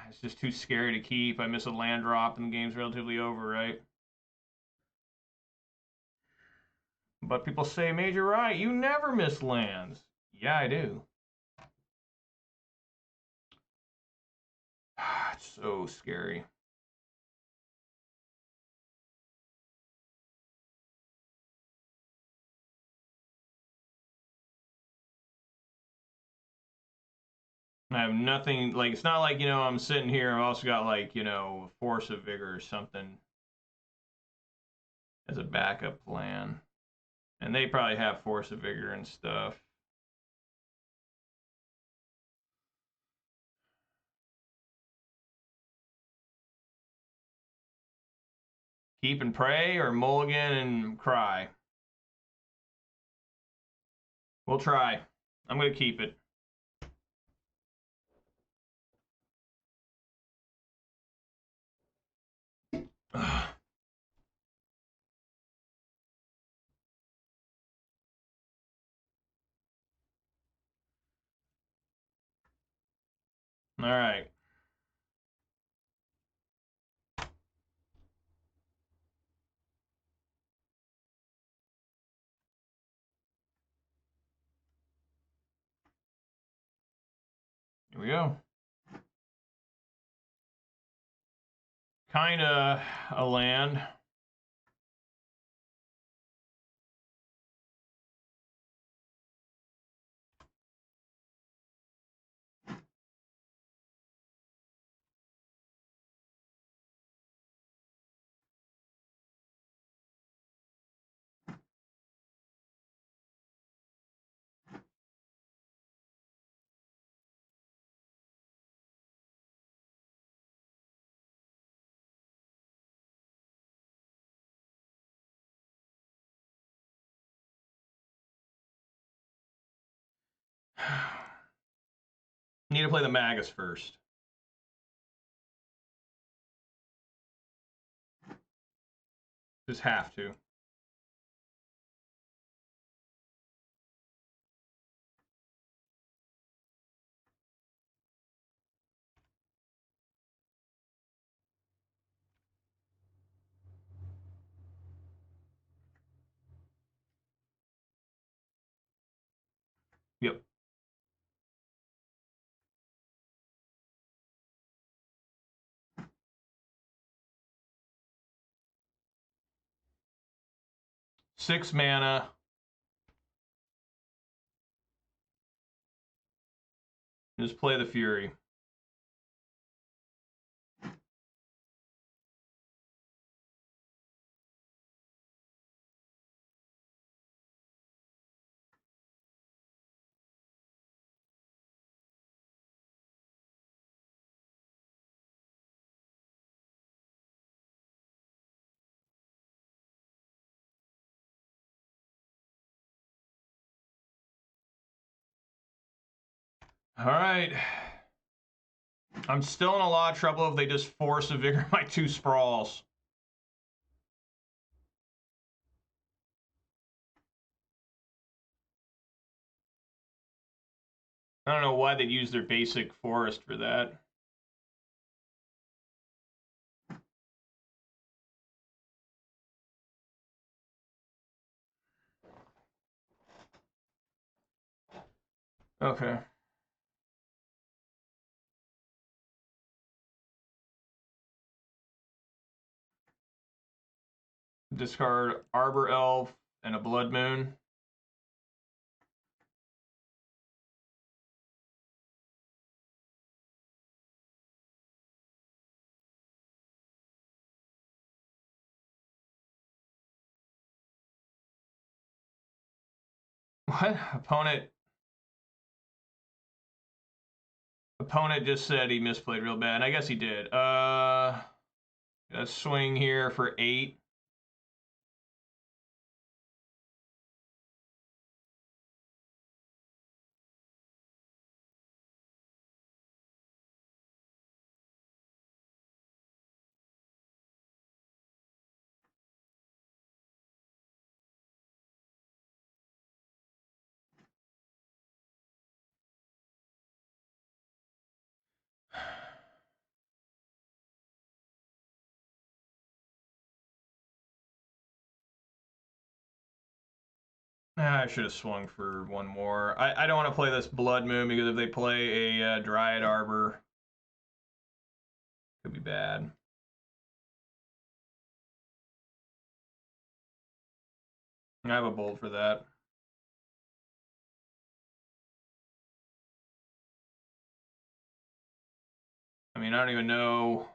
It's just too scary to keep. I miss a land drop and the game's relatively over, right? But people say, Major Right, you never miss lands. Yeah, I do. It's so scary. I have nothing, like, it's not like, you know, I'm sitting here, I've also got, like, you know, Force of Vigor or something as a backup plan. And they probably have Force of Vigor and stuff. Keep and pray or mulligan and cry? We'll try. I'm going to keep it. Ugh. All right. Here we go. Kinda a land. Need to play the Magus first. Just have to. Yep. Six mana. Just play the Fury. All right. I'm still in a lot of trouble if they just Force of Vigor my 2 sprawls. I don't know why they'd use their basic forest for that. Okay. Discard Arbor Elf and a Blood Moon. What? Opponent just said he misplayed real bad. I guess he did. A swing here for 8. I should have swung for one more. I don't want to play this Blood Moon because if they play a Dryad Arbor, it could be bad. I have a bolt for that. I mean, I don't even know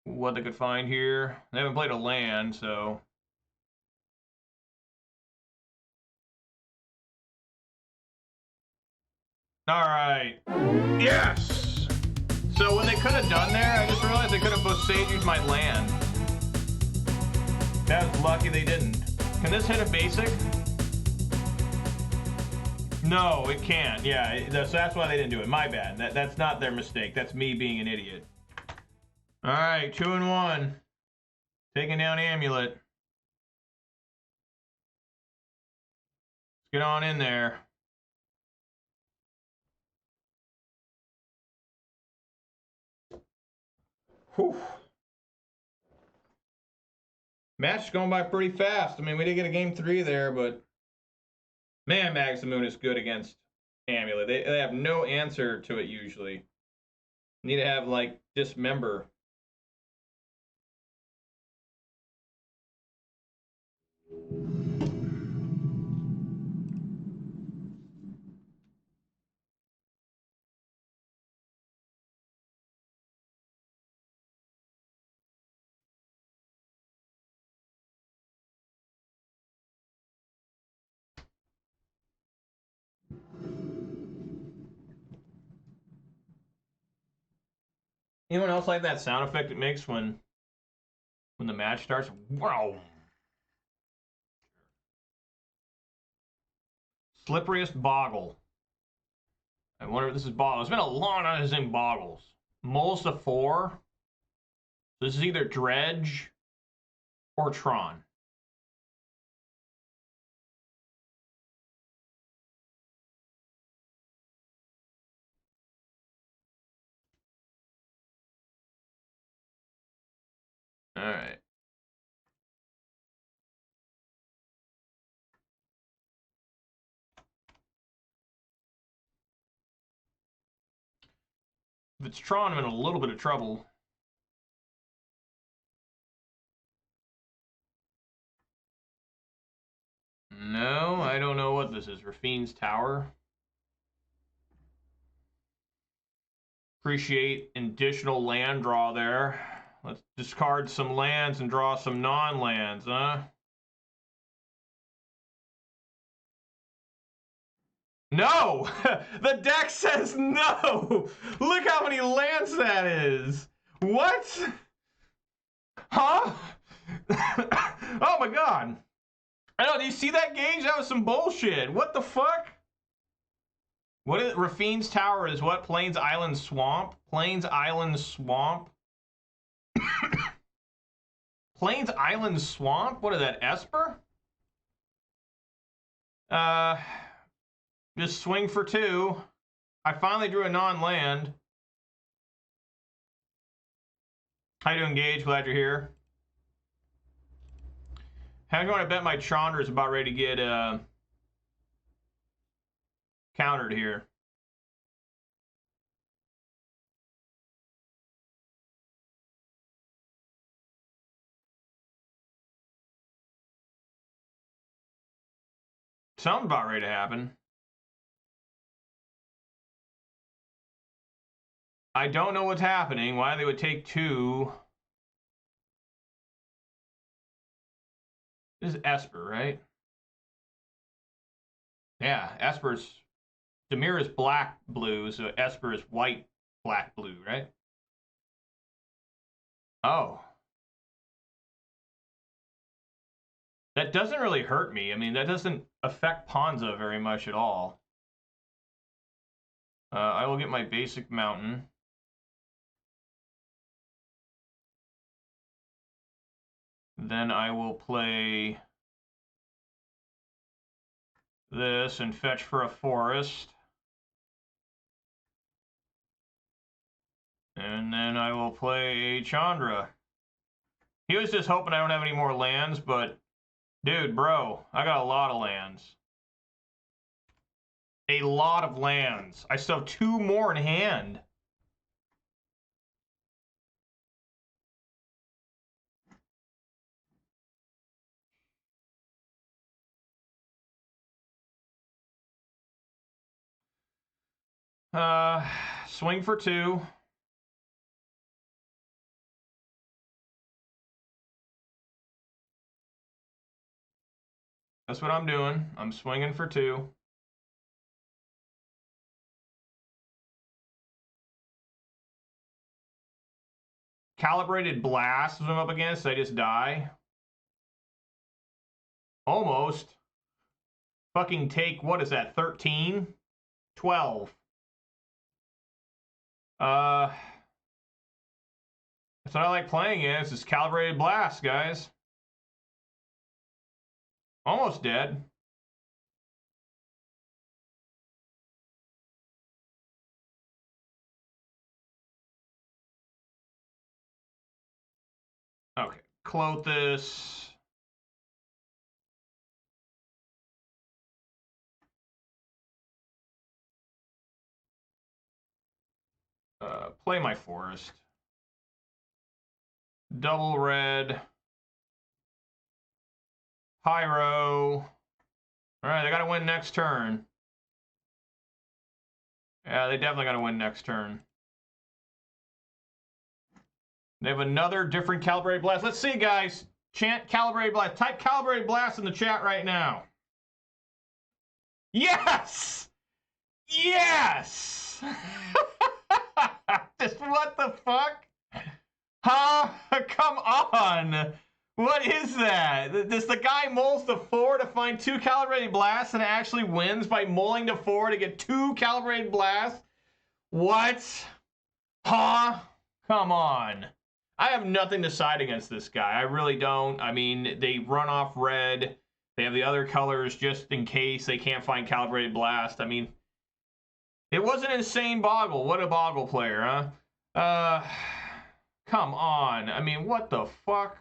what they could find here. They haven't played a land, so... Alright. Yes! So what they could have done there, I just realized they could have both saved my land. That's lucky they didn't. Can this hit a basic? No, it can't. Yeah, that's why they didn't do it. My bad. That's not their mistake. That's me being an idiot. All right, 2-1. Taking down Amulet. Let's get on in there. Whew. Match is going by pretty fast. I mean, we did get a game 3 there, but man, Mags the Moon is good against Amulet. They have no answer to it usually. Need to have like Dismember. Anyone else like that sound effect it makes when the match starts? Wow. Slipperiest Boggle. I wonder if this is Boggle. It's been a long time since Boggles. Moles to 4. This is either Dredge or Tron. All right. If it's Tron, I'm in a little bit of trouble. No, I don't know what this is. Rafine's Tower. Appreciate additional land draw there. Let's discard some lands and draw some non-lands, huh? No! The deck says no! Look how many lands that is! What? Huh? Oh my god! I know, do you see that, Gage? That was some bullshit. What the fuck? What is Rafine's Tower is what? Plains Island Swamp? Plains Island Swamp? Plains Island Swamp? What is that, Esper? Just swing for 2. I finally drew a non-land. How you doing, Gage? Glad you're here. I'm going to bet my Chandra is about ready to get countered here. Sounds about ready to happen. I don't know what's happening. Why they would take 2. This is Esper, right? Yeah, Esper's... Demir is black-blue, so Esper is white-black-blue, right? Oh. That doesn't really hurt me. I mean, that doesn't affect Ponza very much at all. I will get my basic mountain. Then I will play this and fetch for a forest. And then I will play a Chandra. He was just hoping I don't have any more lands, but dude, bro, I got a lot of lands. A lot of lands. I still have 2 more in hand. Swing for 2. That's what I'm doing. I'm swinging for 2. Calibrated Blast is what I'm up against. I just die. Almost. Fucking take, what is that, 13? 12. That's what I like playing against, is Calibrated Blast, guys. Almost dead. Okay, Clothis. Play my forest. Double red. Pyro. All right, they got to win next turn. Yeah, they definitely got to win next turn. They have another different Calibrated Blast. Let's see, guys. Chant Calibrated Blast. Type Calibrated Blast in the chat right now. Yes! Yes! Just what the fuck? Huh? Come on! What is that? Does the guy mulls the 4 to find 2 Calibrated Blasts and actually wins by mulling the 4 to get 2 Calibrated Blasts? What? Huh? Come on. I have nothing to side against this guy. I really don't. I mean, they run off red. They have the other colors just in case they can't find Calibrated Blast. I mean, it was an insane Boggle. What a Boggle player, huh? Come on. I mean, what the fuck?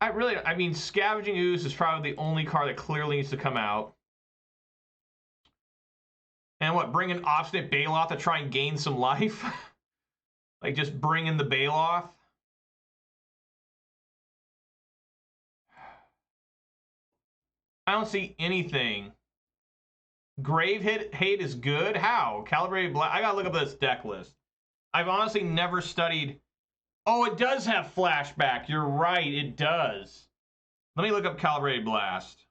I mean, Scavenging Ooze is probably the only card that clearly needs to come out. And what, bring an Obstinate Baloth to try and gain some life? Like, just bring in the Baloth? I don't see anything. Grave Hate is good? How? Calibrated Blast? I gotta look up this deck list. I've honestly never studied... Oh, it does have Flashback. You're right, it does. Let me look up Calibrated Blast.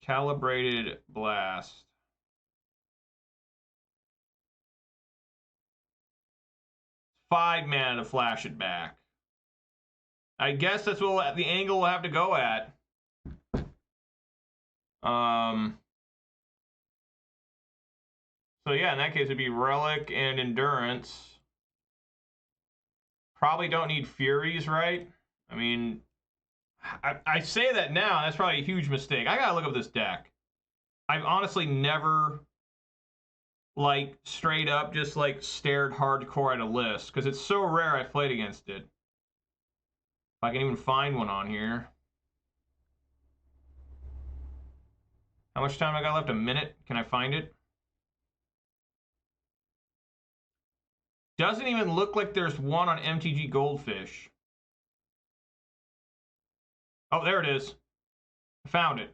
Calibrated Blast. 5 mana to flash it back. I guess that's what the angle we'll have to go at. So yeah, in that case it'd be Relic and Endurance. Probably don't need Furies, right? I mean, I say that now, that's probably a huge mistake. I gotta look up this deck. I've honestly never like, straight up just, like, stared hardcore at a list. Because it's so rare I've played against it. If I can even find one on here. How much time I got left? A minute? Can I find it? Doesn't even look like there's one on MTG Goldfish. Oh, there it is. I found it.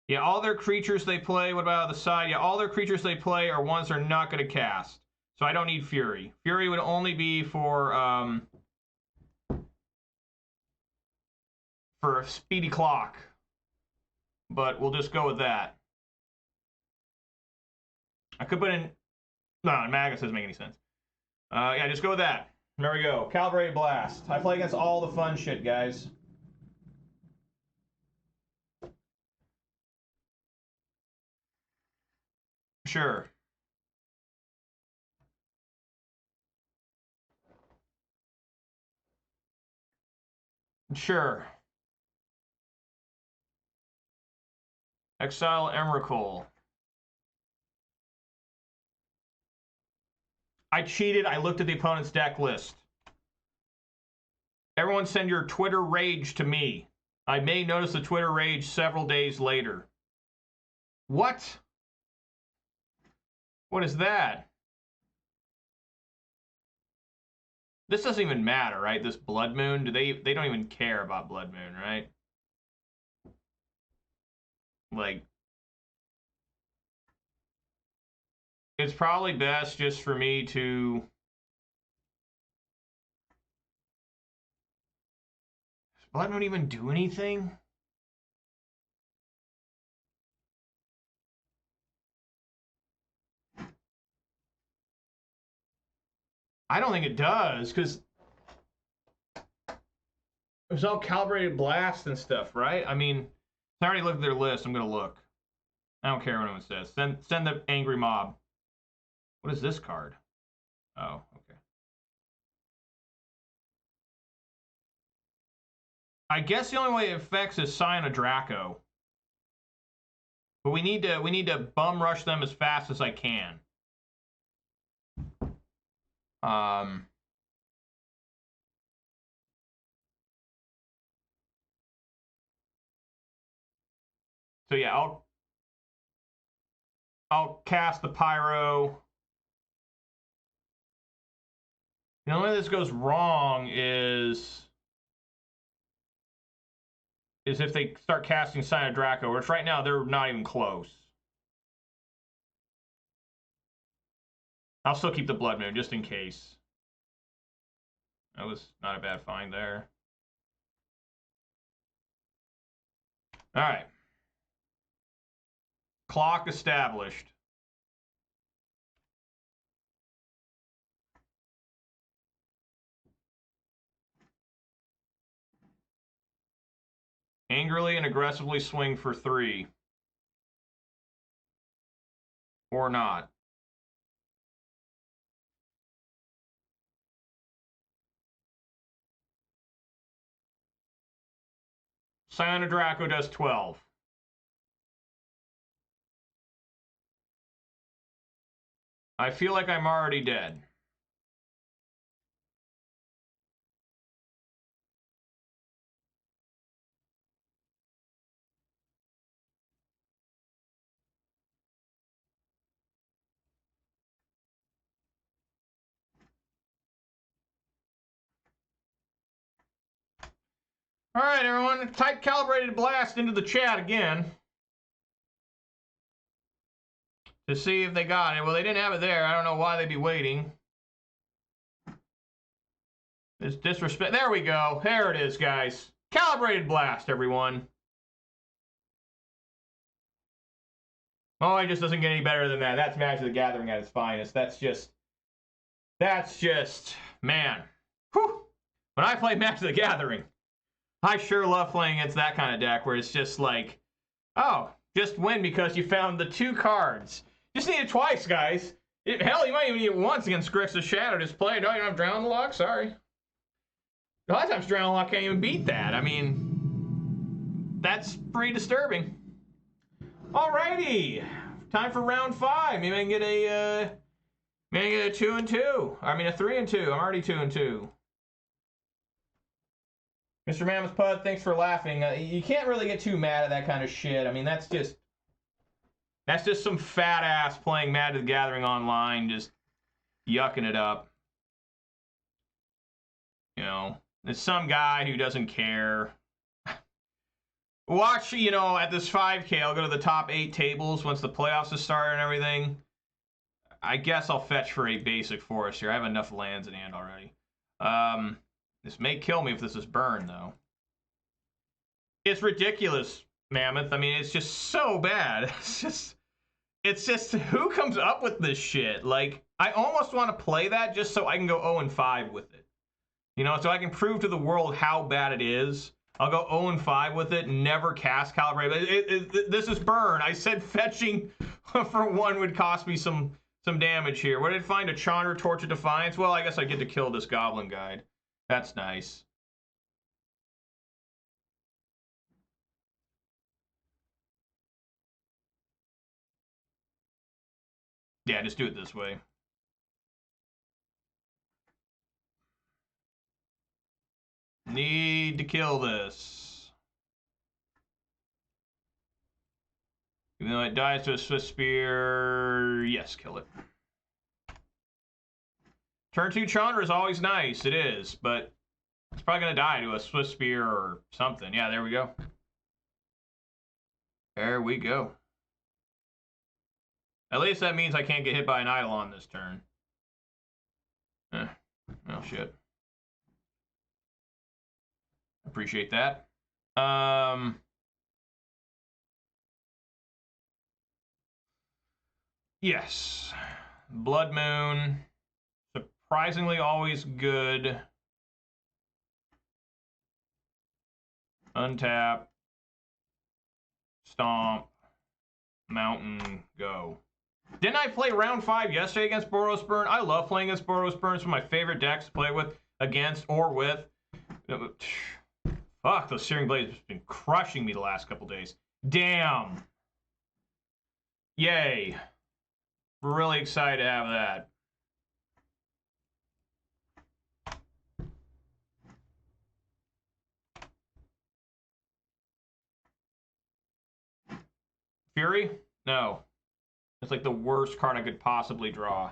Yeah, all their creatures they play, what about the side? Yeah, all their creatures they play are ones they're not going to cast. So I don't need Fury. Fury would only be for a speedy clock. But we'll just go with that. I could put in... No, Magus doesn't make any sense. Yeah, just go with that. There we go. Calibrated Blast. I play against all the fun shit, guys. Sure. Sure. Exile Emrakul. I cheated. I looked at the opponent's deck list. Everyone send your Twitter rage to me. I may notice the Twitter rage several days later. What? What is that? This doesn't even matter, right? This Blood Moon, they don't even care about Blood Moon, right? Like, it's probably best just for me to... Does Blood Moon even do anything? I don't think it does, because there's all Calibrated Blast and stuff, right? I mean, I already looked at their list. I'm going to look. I don't care what anyone says. Send the Angry Mob. What is this card? Oh, okay. I guess the only way it affects is Scion of Draco. But we need to bum rush them as fast as I can. So yeah, I'll cast the Pyro. The only way this goes wrong is if they start casting Scion of Draco, which right now they're not even close. I'll still keep the Blood Moon just in case. That was not a bad find there. All right. Clock established. Angrily and aggressively swing for 3. Or not. Scion of Draco does 12. I feel like I'm already dead. All right, everyone, type Calibrated Blast into the chat again to see if they got it. Well, they didn't have it there. I don't know why they'd be waiting. It's disrespect. There we go. There it is, guys. Calibrated Blast, everyone. Oh, it just doesn't get any better than that. That's Magic the Gathering at its finest. That's just, man. Whew. When I play Magic the Gathering, I sure love playing against that kind of deck where it's just like, oh, just win because you found the 2 cards. Just need it twice, guys. Hell, you might even need it once against Grixis Shadow Display. No, you don't have Drown the Luck? Sorry. A lot of times Drown the Luck can't even beat that. I mean, that's pretty disturbing. Alrighty. time for round 5. Maybe I can get a, maybe I get a 2 and 2. I mean, a 3 and 2. I'm already 2 and 2. Mr. Mammoth Pud, thanks for laughing. You can't really get too mad at that kind of shit. I mean, that's just some fat ass playing Magic the Gathering online, just yucking it up. You know, there's some guy who doesn't care. Watch, you know, at this 5K, I'll go to the top 8 tables once the playoffs have started and everything. I guess I'll fetch for a basic forest here. I have enough lands in hand already. This may kill me if this is burn, though. It's ridiculous, Mammoth. I mean, it's just so bad. It's just who comes up with this shit? Like, I almost want to play that just so I can go 0-5 with it. You know, so I can prove to the world how bad it is. I'll go 0-5 with it, never cast Calibrated. This is burn. I said fetching for 1 would cost me some damage here. Where did I find a Chandra, Torch of Defiance? Well, I guess I get to kill this Goblin Guide. That's nice. Yeah, just do it this way. Need to kill this. Even though it dies to a Swift Spear, yes, kill it. Turn 2 Chandra is always nice, it is, but it's probably going to die to a Swift Spear or something. Yeah, there we go. There we go. At least that means I can't get hit by an Eidolon this turn. Oh, shit. Appreciate that. Yes. Blood Moon. Surprisingly always good. Untap. Stomp. Mountain. Go. Didn't I play round 5 yesterday against Boros Burn? I love playing against Boros Burn. It's one of my favorite decks to play with, against, or with. Fuck, those Searing Blades have been crushing me the last couple days. Damn. Yay. We're really excited to have that. Fury? No. It's like the worst card I could possibly draw.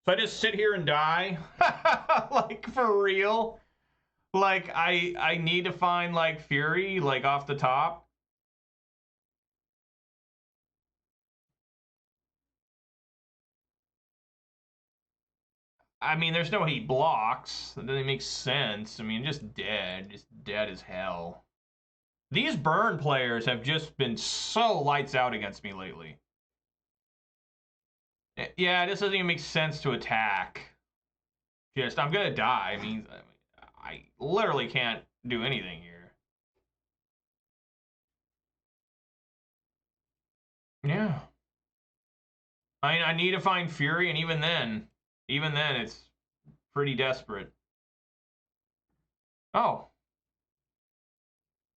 So I just sit here and die? Like, for real? Like, I need to find, like, Fury, like, off the top? I mean, there's no way he blocks. That doesn't make sense. I mean, just dead. Just dead as hell. These burn players have just been so lights out against me lately. Yeah, this doesn't even make sense to attack. Just, I'm gonna die. I mean, I literally can't do anything here. Yeah. I need to find Fury, and even then, it's pretty desperate. Oh.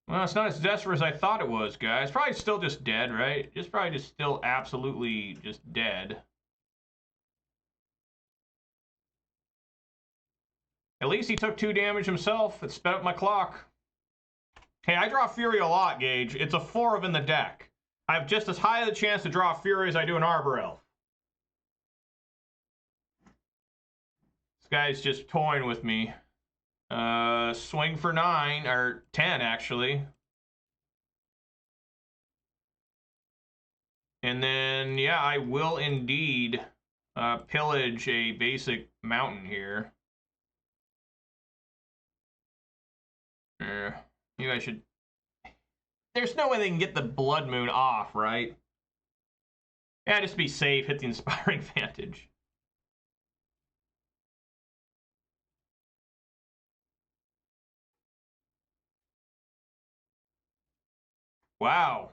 Well, it's not as desperate as I thought it was, guys. Probably still just dead, right? Just probably just still absolutely just dead. At least he took 2 damage himself. It sped up my clock. Hey, I draw Fury a lot, Gage. It's a 4 of in the deck. I have just as high a chance to draw Fury as I do an Arbor Elf. This guy's just toying with me. Swing for 9, or 10, actually. And then, yeah, I will indeed pillage a basic mountain here. Maybe I should... There's no way they can get the Blood Moon off, right? Yeah, just be safe, hit the Inspiring Vantage. Wow.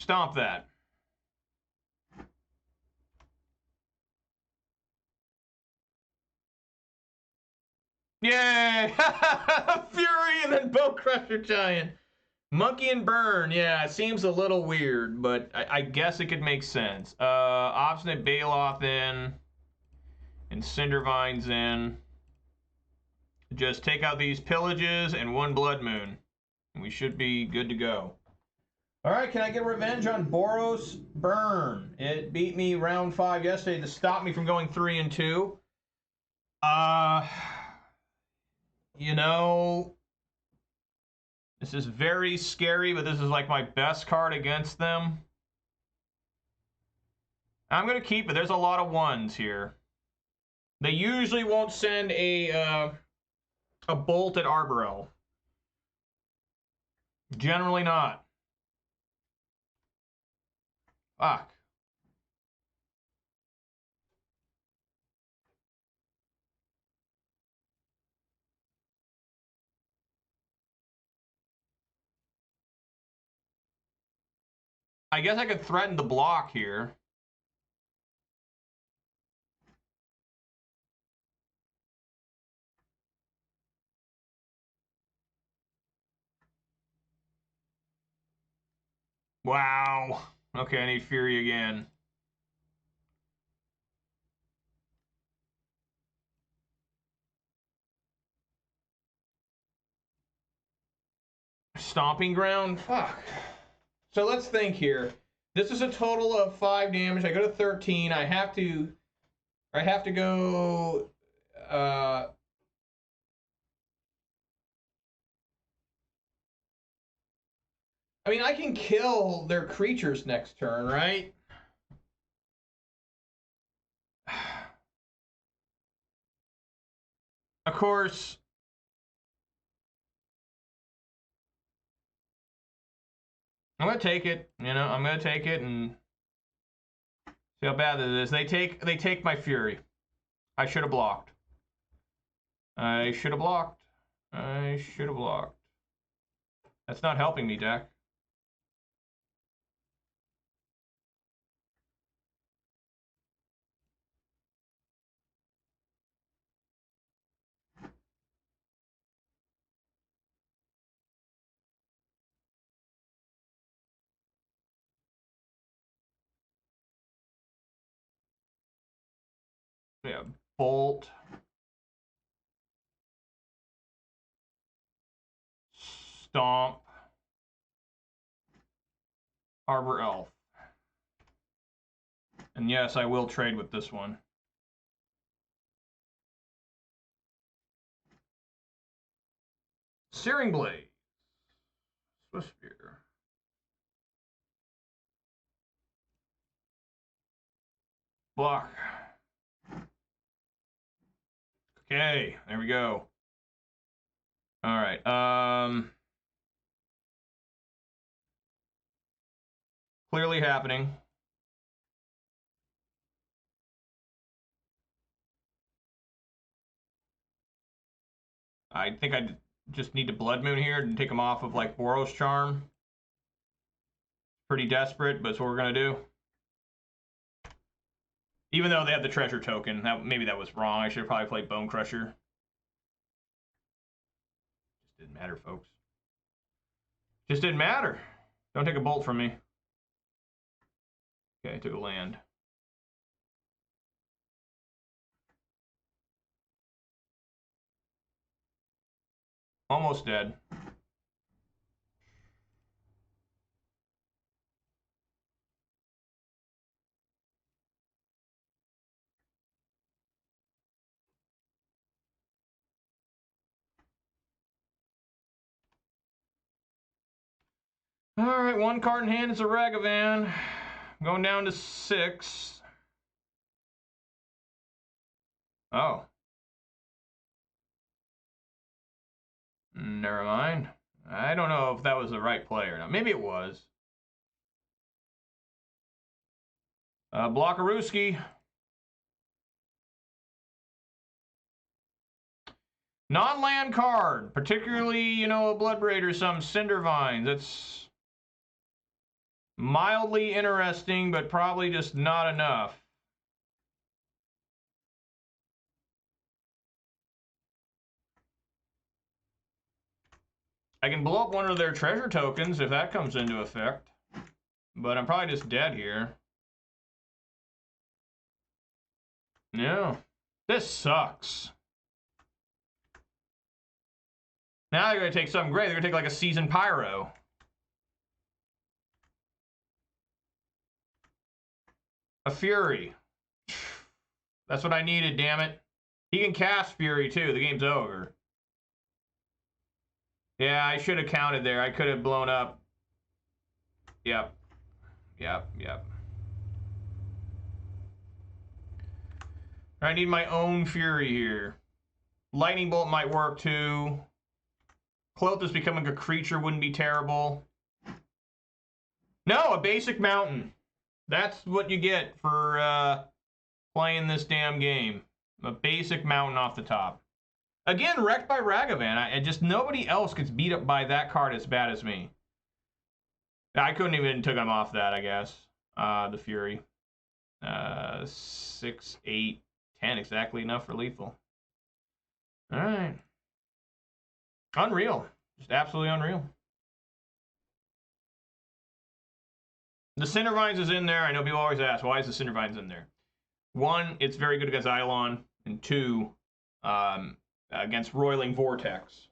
Stomp that. Yay! Fury and then Bone Crusher Giant. Monkey and Burn. Yeah, it seems a little weird, but I guess it could make sense. Obstinate Baloth in. And Cindervines in. Just take out these Pillages and one Blood Moon. And we should be good to go. Alright, can I get revenge on Boros Burn? It beat me round 5 yesterday to stop me from going 3-2. You know, this is very scary, but this is like my best card against them. I'm going to keep it. There's a lot of ones here. They usually won't send a bolt at Arbor Elf. Generally not. Fuck. I guess I could threaten the block here. Wow. Okay, I need Fury again. Stomping Ground? Fuck. So let's think here. This is a total of 5 damage. I go to 13. I have to go I mean, I can kill their creatures next turn, right? Of course, I'm gonna take it. You know, I'm gonna take it and see how bad it is. They take my Fury. I should have blocked. I should have blocked. I should have blocked. That's not helping me, Jack. Yeah, Bolt. Stomp. Arbor Elf. And yes, I will trade with this one. Searing Blade. Swift Spear. Block. Okay, there we go. All right. Clearly happening. I think I just need to Blood Moon here and take him off of like Boros Charm. Pretty desperate, but it's what we're gonna do. Even though they have the treasure token, maybe that was wrong. I should have probably played Bone Crusher. Just didn't matter, folks. Just didn't matter. Don't take a bolt from me. Okay, I took a land. Almost dead. All right, 1 card in hand is a Ragavan. I'm going down to 6. Oh. Never mind. I don't know if that was the right play or not. Maybe it was. Blockarooski. Non-land card, particularly, you know, a Bloodbraid or some Cindervines. That's mildly interesting, but probably just not enough. I can blow up one of their treasure tokens if that comes into effect. But I'm probably just dead here. Yeah. This sucks. Now they're going to take something great. They're going to take like a Seasoned Pyro. A Fury. That's what I needed, damn it. He can cast Fury too. The game's over. Yeah, I should have counted there. I could have blown up. Yep. I need my own Fury here. Lightning Bolt might work too. Clothis becoming a creature wouldn't be terrible. No, a basic mountain. That's what you get for playing this damn game. A basic mountain off the top. Again, wrecked by Ragavan. I just nobody else gets beat up by that card as bad as me. I couldn't even took him off that, I guess. The Fury. 6, 8, 10, exactly enough for lethal. All right. Unreal. Just absolutely unreal. The Cindervines is in there. I know people always ask, why is the Cindervines in there? One, it's very good against Eidolon. And two, against Roiling Vortex,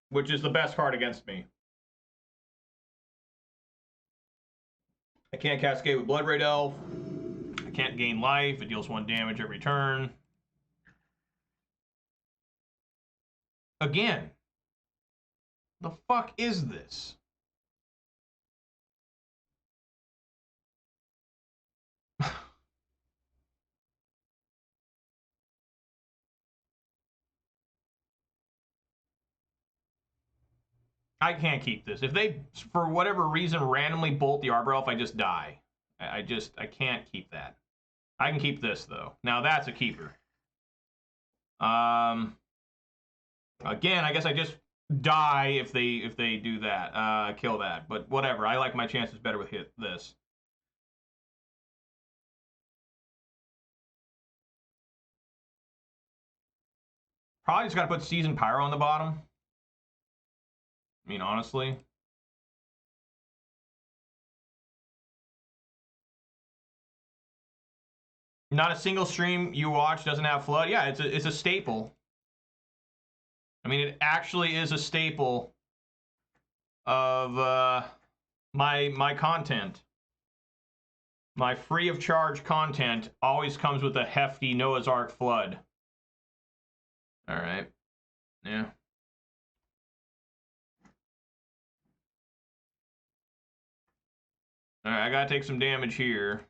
which is the best card against me. I can't Cascade with Blood Raid Elf. I can't gain life. It deals 1 damage every turn. Again, the fuck is this? I can't keep this. If they, for whatever reason, randomly bolt the Arbor Elf, I just die. I can't keep that. I can keep this, though. Now, that's a keeper. Again, I guess I just die if they do that. Kill that. But whatever. I like my chances better with this. Probably just got to put Seasoned Pyro on the bottom. I mean, honestly. Not a single stream you watch doesn't have Flood. Yeah, it's a staple. I mean, it actually is a staple of my content. My free of charge content always comes with a hefty Noah's Ark Flood. All right. Yeah. All right, I gotta take some damage here.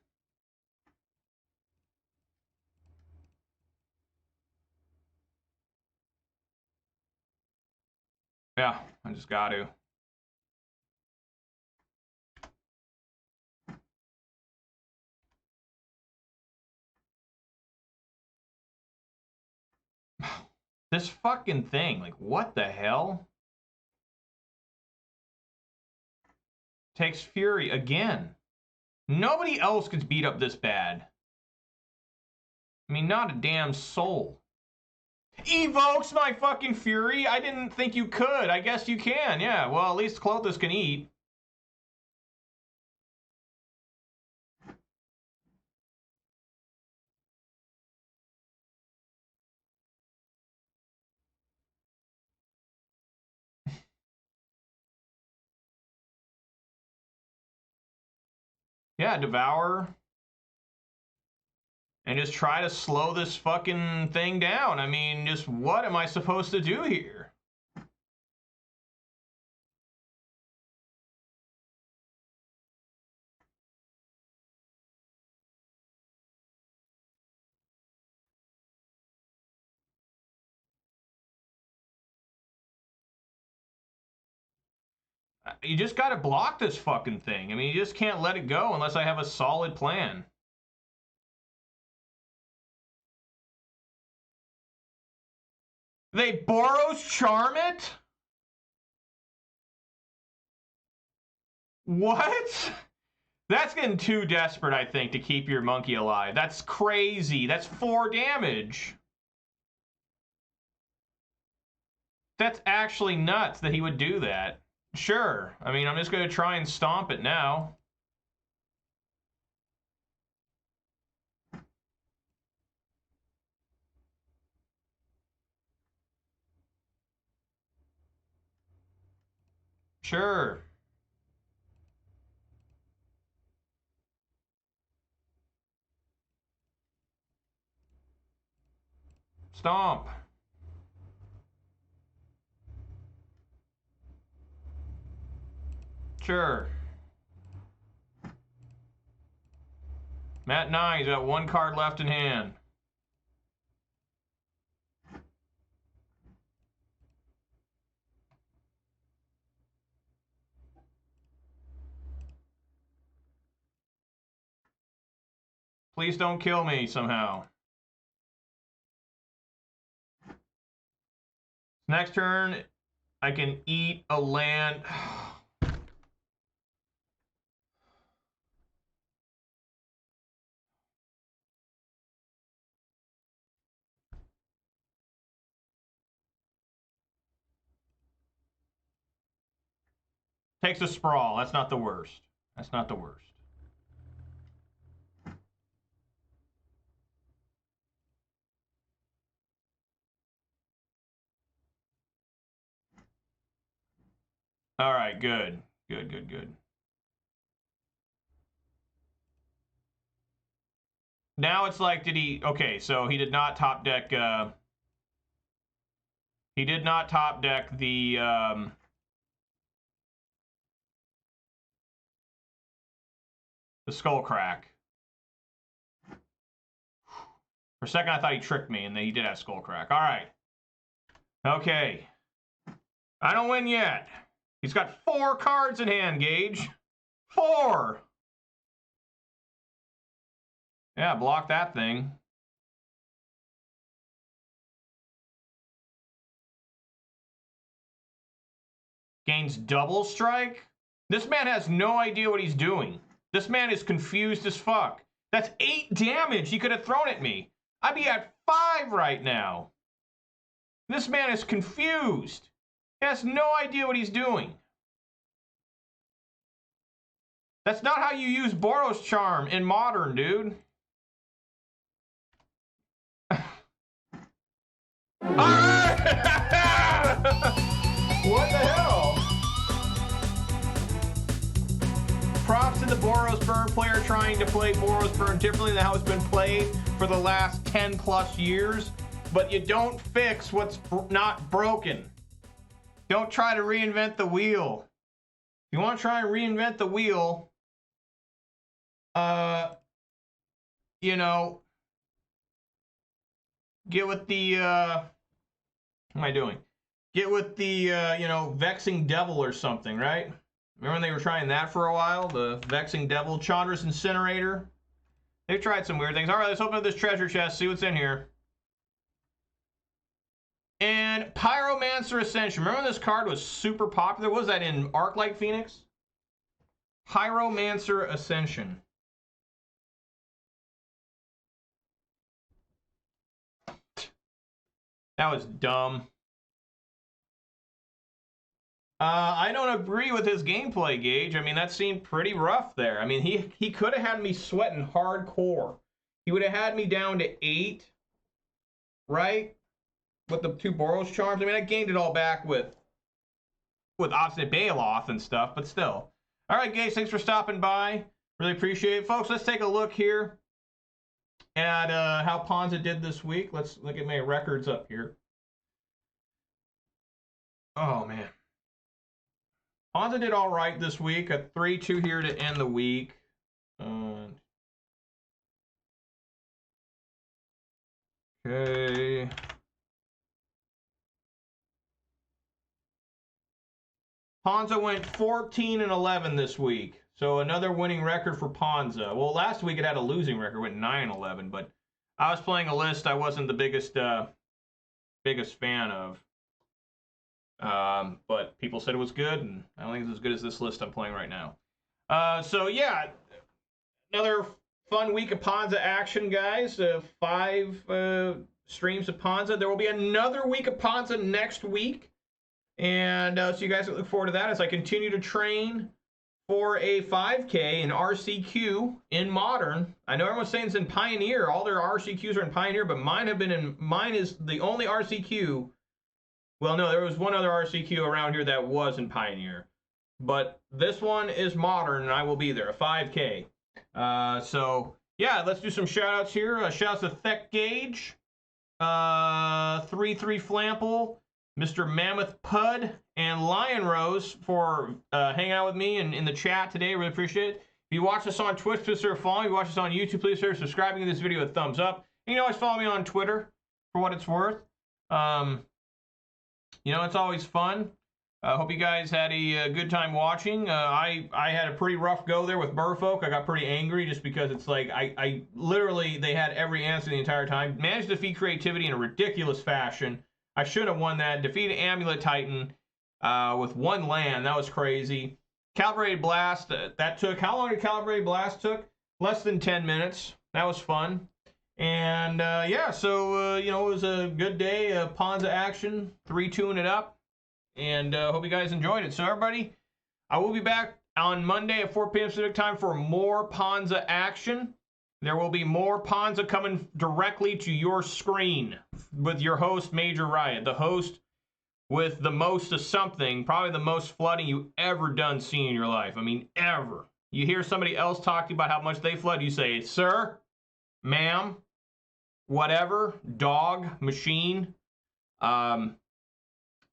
Yeah, I just got to. This fucking thing, like, what the hell? Takes Fury again. Nobody else gets beat up this bad. I mean, not a damn soul. Evokes my fucking Fury? I didn't think you could. I guess you can, yeah. Well, at least Clothis can eat. Yeah, Devour. And just try to slow this fucking thing down. I mean, just what am I supposed to do here? You just got to block this fucking thing. I mean, you just can't let it go unless I have a solid plan. They Boros charm it? What? That's getting too desperate, I think, to keep your monkey alive. That's crazy. That's 4 damage. That's actually nuts that he would do that. Sure. I mean, I'm just going to try and stomp it now. Sure. Stomp. Sure. Matt 9, he's got 1 card left in hand. Please don't kill me somehow. Next turn, I can eat a land. Takes a sprawl. That's not the worst. That's not the worst. All right, good. Good, good, good. Now it's like, did he... Okay, so he did not top deck... he did not top deck the... the skull crack. For a second, I thought he tricked me, and then he did have skull crack. All right. Okay. I don't win yet. He's got 4 cards in hand, Gage. 4! Yeah, block that thing. Gains double strike? This man has no idea what he's doing. This man is confused as fuck. That's 8 damage he could have thrown at me. I'd be at 5 right now. This man is confused. He has no idea what he's doing. That's not how you use Boros Charm in Modern, dude. What the hell? Props to the Boros Burn player trying to play Boros Burn differently than how it's been played for the last 10 plus years. But you don't fix what's not broken. Don't try to reinvent the wheel. If you want to try and reinvent the wheel, you know, get with the, what am I doing? Get with the, you know, Vexing Devil or something, right? Remember when they were trying that for a while? The Vexing Devil, Chandra's Incinerator. They've tried some weird things. All right, let's open up this treasure chest, see what's in here. And Pyromancer Ascension. Remember when this card was super popular? What was that in Arclight Phoenix? Pyromancer Ascension. That was dumb. I don't agree with his gameplay, Gage. I mean, that seemed pretty rough there. I mean, he could have had me sweating hardcore. He would have had me down to 8, right? With the 2 Boros Charms. I mean, I gained it all back with Obstinate Baloth and stuff, but still. All right, Gage, thanks for stopping by. Really appreciate it. Folks, let's take a look here at how Ponza did this week. Let's look at my records up here. Oh, man. Ponza did all right this week. A 3-2 here to end the week. Okay. Ponza went 14-11 this week. So another winning record for Ponza. Well, last week it had a losing record, went 9-11, but I was playing a list I wasn't the biggest fan of. But people said it was good, and I don't think it's as good as this list I'm playing right now. So yeah, another fun week of Ponza action, guys. 5 streams of Ponza. There will be another week of Ponza next week. And so you guys look forward to that as I continue to train for a 5K in RCQ in Modern. I know everyone's saying it's in Pioneer. All their RCQs are in Pioneer, but mine is the only RCQ. Well, no, there was one other RCQ around here that was in Pioneer. But this one is Modern, and I will be there, a 5K. So, yeah, let's do some shout-outs here. Shout-outs to Thek Gage, 33 Flample, Mr. Mammoth Pud, and Lion Rose for hanging out with me in the chat today. Really appreciate it. If you watch us on Twitch, please consider following. If you watch us on YouTube, please consider subscribing to this video with a thumbs up. And you can always follow me on Twitter for what it's worth. You know, it's always fun. I hope you guys had a good time watching. I had a pretty rough go there with Merfolk. I got pretty angry just because it's like I literally, they had every answer the entire time. Managed to defeat creativity in a ridiculous fashion. I should have won that. Defeated Amulet Titan with 1 land. That was crazy. Calibrated Blast. That took, how long did Calibrated Blast took? Less than 10 minutes. That was fun. And yeah, so you know, it was a good day of Ponza action. 3-2ing it up. And hope you guys enjoyed it. So everybody, I will be back on Monday at 4 p.m. Pacific time for more Ponza action. There will be more Ponza coming directly to your screen with your host, Major Riot, the host with the most of something, probably the most flooding you ever done seen in your life. I mean, ever. You hear somebody else talk to you about how much they flood, you say, sir, ma'am, whatever, dog, machine.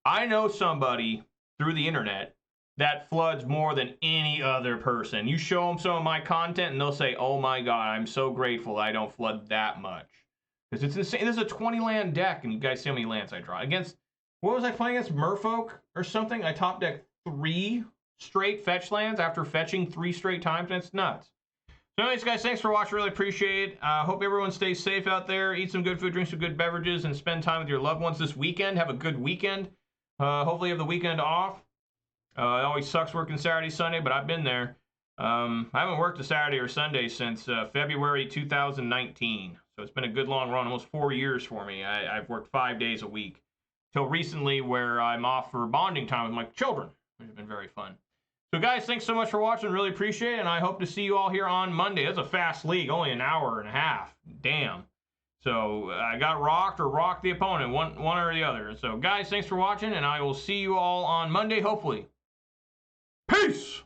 I know somebody through the internet that floods more than any other person. You show them some of my content and they'll say, oh my God, I'm so grateful I don't flood that much. Because it's insane. This is a 20 land deck and you guys see how many lands I draw. Against, what was I playing against? Merfolk or something? I top decked 3 straight fetch lands after fetching 3 straight times. That's nuts. So anyways, guys, thanks for watching. Really appreciate it. Hope everyone stays safe out there. Eat some good food, drink some good beverages, and spend time with your loved ones this weekend. Have a good weekend. Hopefully you have the weekend off. It always sucks working Saturday, Sunday, but I've been there. I haven't worked a Saturday or Sunday since February 2019. So it's been a good long run, almost 4 years for me. I've worked 5 days a week. Till recently where I'm off for bonding time with my children, which has been very fun. So guys, thanks so much for watching. Really appreciate it, and I hope to see you all here on Monday. That's a fast league, only an hour and a half. Damn. So I got rocked or rocked the opponent, one or the other. So guys, thanks for watching, and I will see you all on Monday, hopefully. Peace!